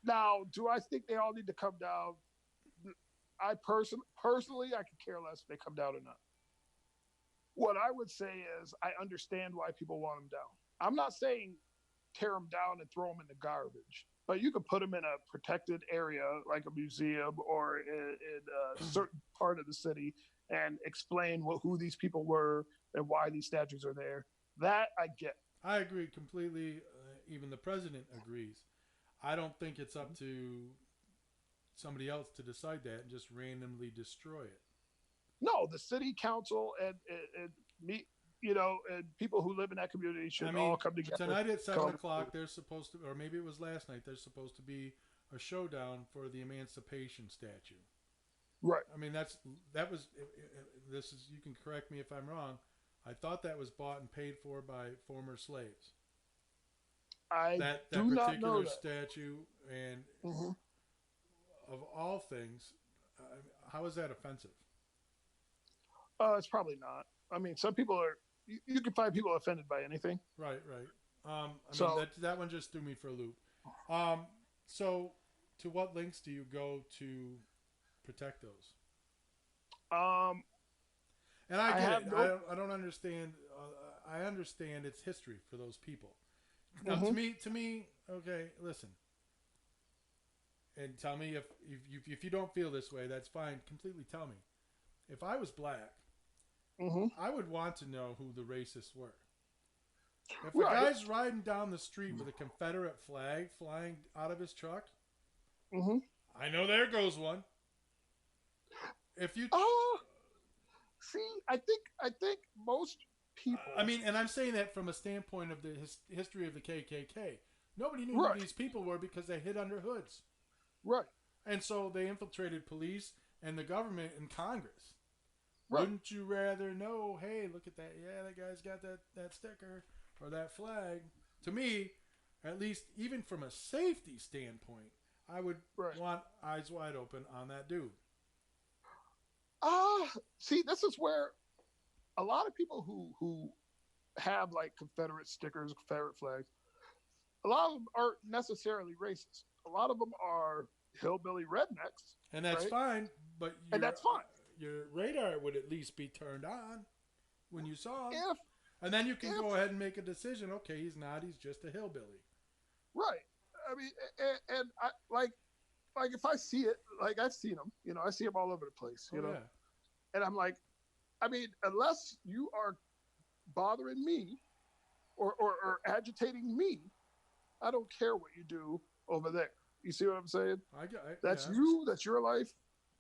Now, do I think they all need to come down? I personally, I could care less if they come down or not. What I would say is I understand why people want them down. I'm not saying tear them down and throw them in the garbage, but you could put them in a protected area like a museum or in a certain part of the city and explain who these people were and why these statues are there. That I get. I agree completely. Even the president agrees. I don't think it's up to somebody else to decide that and just randomly destroy it. No, the city council and me, and people who live in that community should all come together. Tonight at 7:00, there's supposed to, or maybe it was last night, there's supposed to be a showdown for the Emancipation statue. Right. I mean, that was. This is. You can correct me if I'm wrong. I thought that was bought and paid for by former slaves. I That do not know particular that. statue, and Hmm. of all things, how is that offensive? It's probably not. I mean, some people are. You can find people offended by anything. Right, right. I mean So, that one just threw me for a loop. Um, so, to what links do you go to protect those? um, And I I get it. have no. I don't understand. I understand its history for those people. Now, Hmm. to me, okay. Listen, and tell me if you don't feel this way. That's fine. Completely tell me. If I was black, Hmm. I would want to know who the racists were. If a Right. guy's riding down the street with a Confederate flag flying out of his truck, Hmm. I know there goes one. If you, Uh, See, I think most I people. mean, and I'm saying that from a standpoint of the history of the KKK. Nobody knew who Right. these people were because they hid under hoods, Right. and so they infiltrated police and the government and Congress. Right. Wouldn't you rather know? Hey, look at that! Yeah, that guy's got that sticker or that flag. To me, at least, even from a safety standpoint, I would Right. want eyes wide open on that dude. Ah, See, this is where a lot of people who have like Confederate stickers, Confederate flags, a lot of them aren't necessarily racist. A lot of them are hillbilly rednecks, And that's right? fine, but And that's fine. your radar would at least be turned on when you saw him, If and then you can if go ahead and make a decision. Okay, he's not. He's just a hillbilly. right, I mean, and I like if I see it, like I've seen them, I see them all over the place, Oh yeah, and I'm like, I mean, unless you are bothering me or agitating me, I don't care what you do over there. You see what I'm saying? That's yeah. you. That's your life.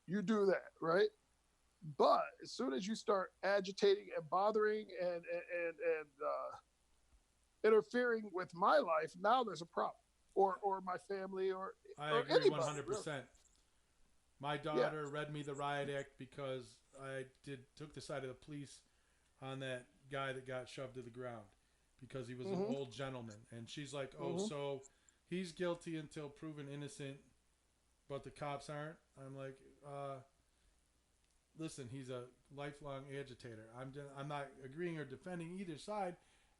You do that, right? But as soon as you start agitating and bothering and interfering with my life, now there's a problem, or my family, I or agree anybody, really. 100%. My Yeah. daughter read me the riot act because I did took the side of the police on that guy that got shoved to the ground because he was an Hmm. old gentleman, and she's like, "Oh, Hmm. so he's guilty until proven innocent, but the cops aren't." I'm like, "Listen, he's a lifelong agitator. I'm not agreeing or defending either side."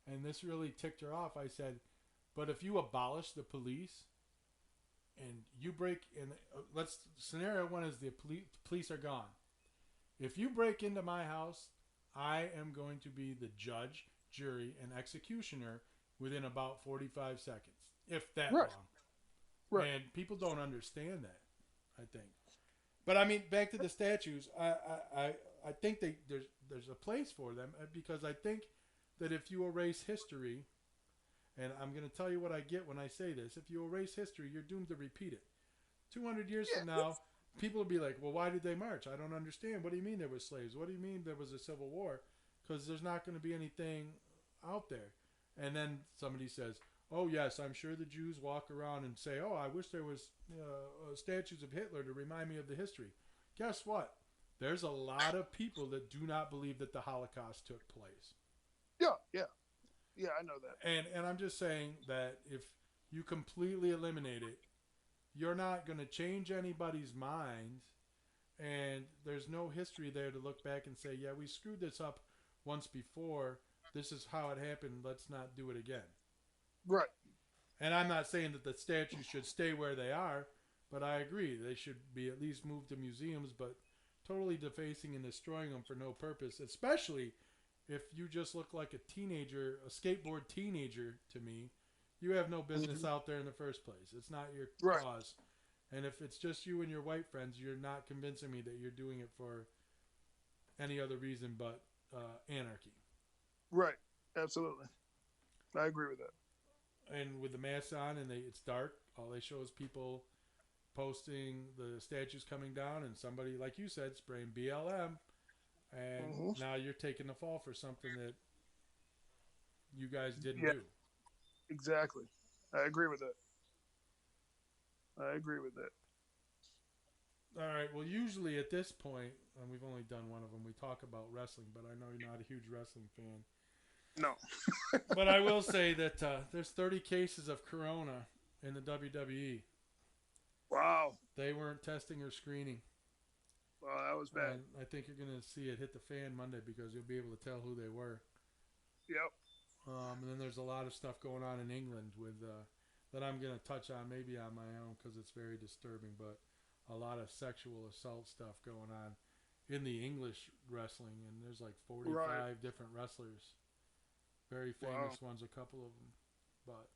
And this really ticked her off. I said, "But if you abolish the police and you break in, let's scenario one is the police are gone. If you break into my house, I am going to be the judge, jury, and executioner within about 45 seconds, if that Right. long." Right. And people don't understand that, I think. But I mean, back to the statues. I think there's a place for them because I think that if you erase history, and I'm going to tell you what I get when I say this, if you erase history, you're doomed to repeat it. 200 years from Yeah. now, people will be like, well, why did they march? I don't understand. What do you mean there were slaves? What do you mean there was a civil war? Because there's not going to be anything out there. And then somebody says, oh, yes, I'm sure the Jews walk around and say, oh, I wish there was statues of Hitler to remind me of the history. Guess what? There's a lot of people that do not believe that the Holocaust took place. Yeah. Yeah. Yeah. I know that. And I'm just saying that if you completely eliminate it, you're not going to change anybody's mind, and there's no history there to look back and say, yeah, we screwed this up once before. This is how it happened. Let's not do it again. Right. And I'm not saying that the statues should stay where they are, but I agree they should be at least moved to museums. But totally defacing and destroying them for no purpose, especially if you just look like a teenager, a skateboard teenager to me, you have no business Hmm. out there in the first place. It's not your Right. cause. And if it's just you and your white friends, you're not convincing me that you're doing it for any other reason but anarchy. Right. Absolutely. I agree with that. And with the masks on and it's dark, all they show is people posting the statues coming down and somebody, like you said, spraying BLM. And Hmm. now you're taking the fall for something that you guys didn't Yeah. do. Exactly. I agree with that. I agree with that. All right. Well, usually at this point, and we've only done one of them, we talk about wrestling, but I know you're not a huge wrestling fan. No. But I will say that there's 30 cases of corona in the WWE. Wow. They weren't testing or screening. Well, that was bad. And I think you're going to see it hit the fan Monday because you'll be able to tell who they were. Yep. And then there's a lot of stuff going on in England with that I'm going to touch on maybe on my own because it's very disturbing, but a lot of sexual assault stuff going on in the English wrestling, and there's like 45 different wrestlers. Very famous ones, a couple of them. But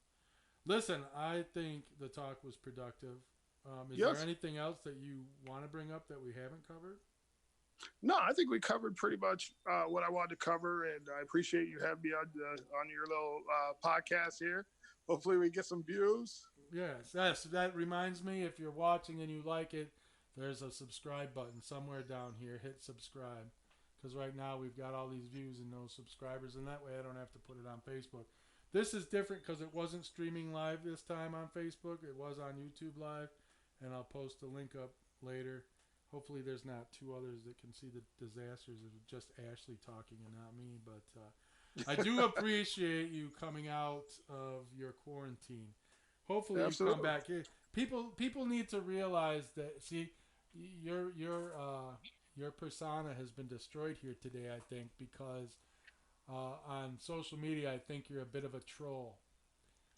listen, I think the talk was productive. Is there anything else that you want to bring up that we haven't covered? No, I think we covered pretty much what I wanted to cover, and I appreciate you having me on your little podcast here. Hopefully, we get some views. Yes. That reminds me, if you're watching and you like it, there's a subscribe button somewhere down here. Hit subscribe, because right now we've got all these views and no subscribers, and that way I don't have to put it on Facebook. This is different because it wasn't streaming live this time on Facebook. It was on YouTube Live, and I'll post a link up later. Hopefully there's not two others that can see the disasters of just Ashley talking and not me. But I do appreciate you coming out of your quarantine. Hopefully you come back. People need to realize that. See, your persona has been destroyed here today. I think because on social media, I think you're a bit of a troll.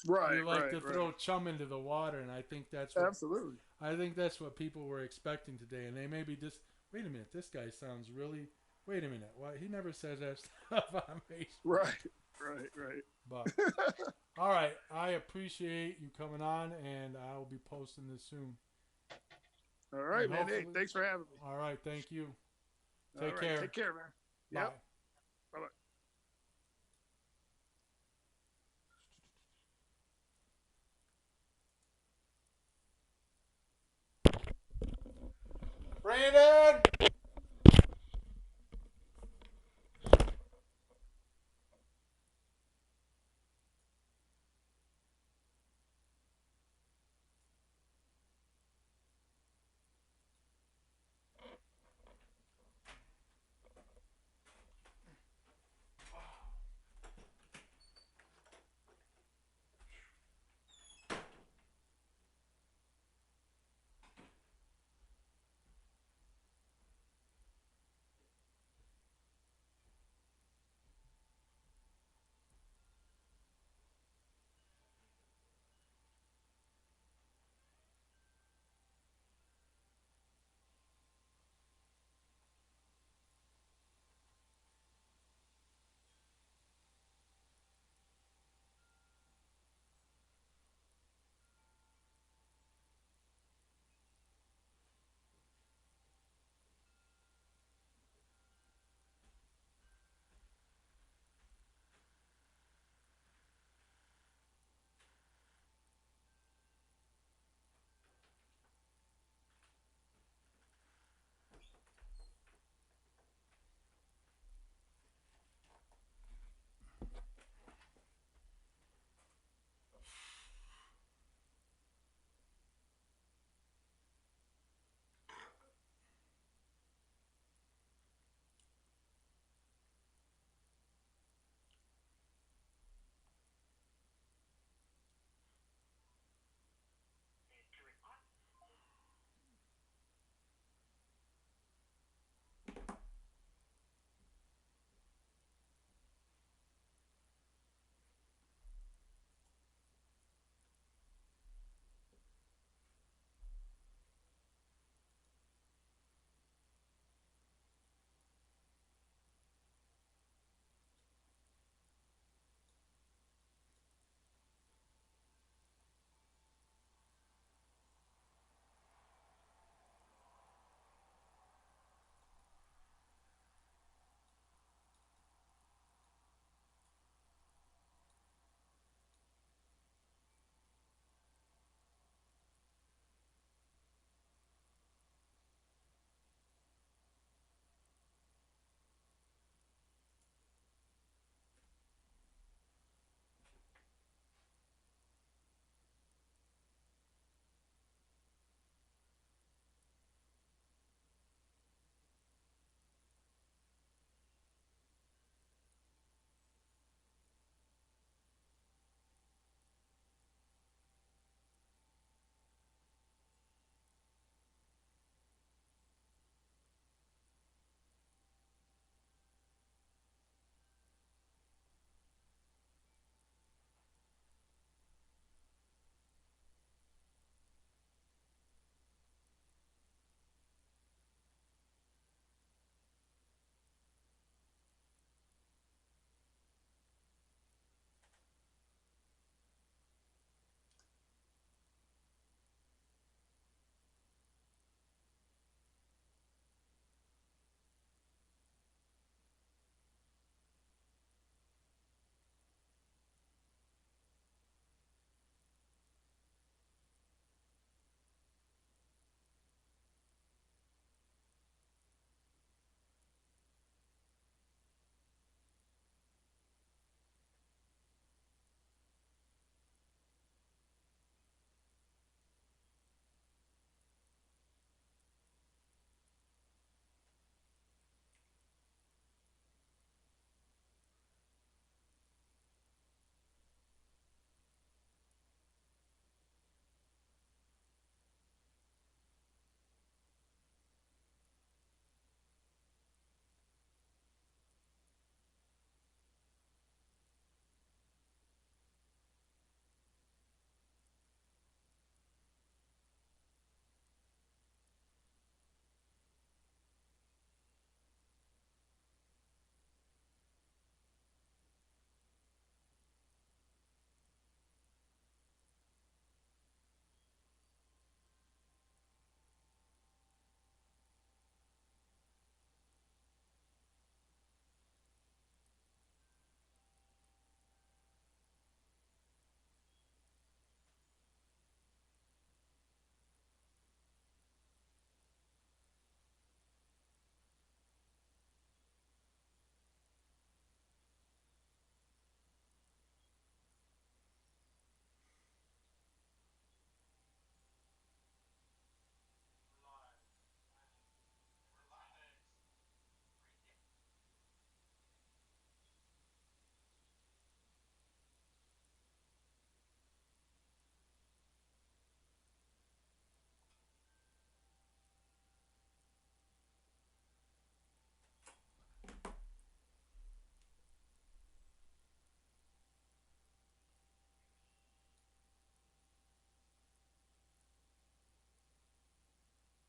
Right. You like to throw chum into the water, and I think that's what, absolutely. I think that's what people were expecting today, and they may be just. Wait a minute, this guy sounds really. Wait a minute, why he never says that stuff on Facebook. Right. But all right, I appreciate you coming on, and I will be posting this soon. All right, man. Hey, thanks for having me. All right, thank you. Take care. Take care, man. Bye. Yep. Bye-bye. Brandon!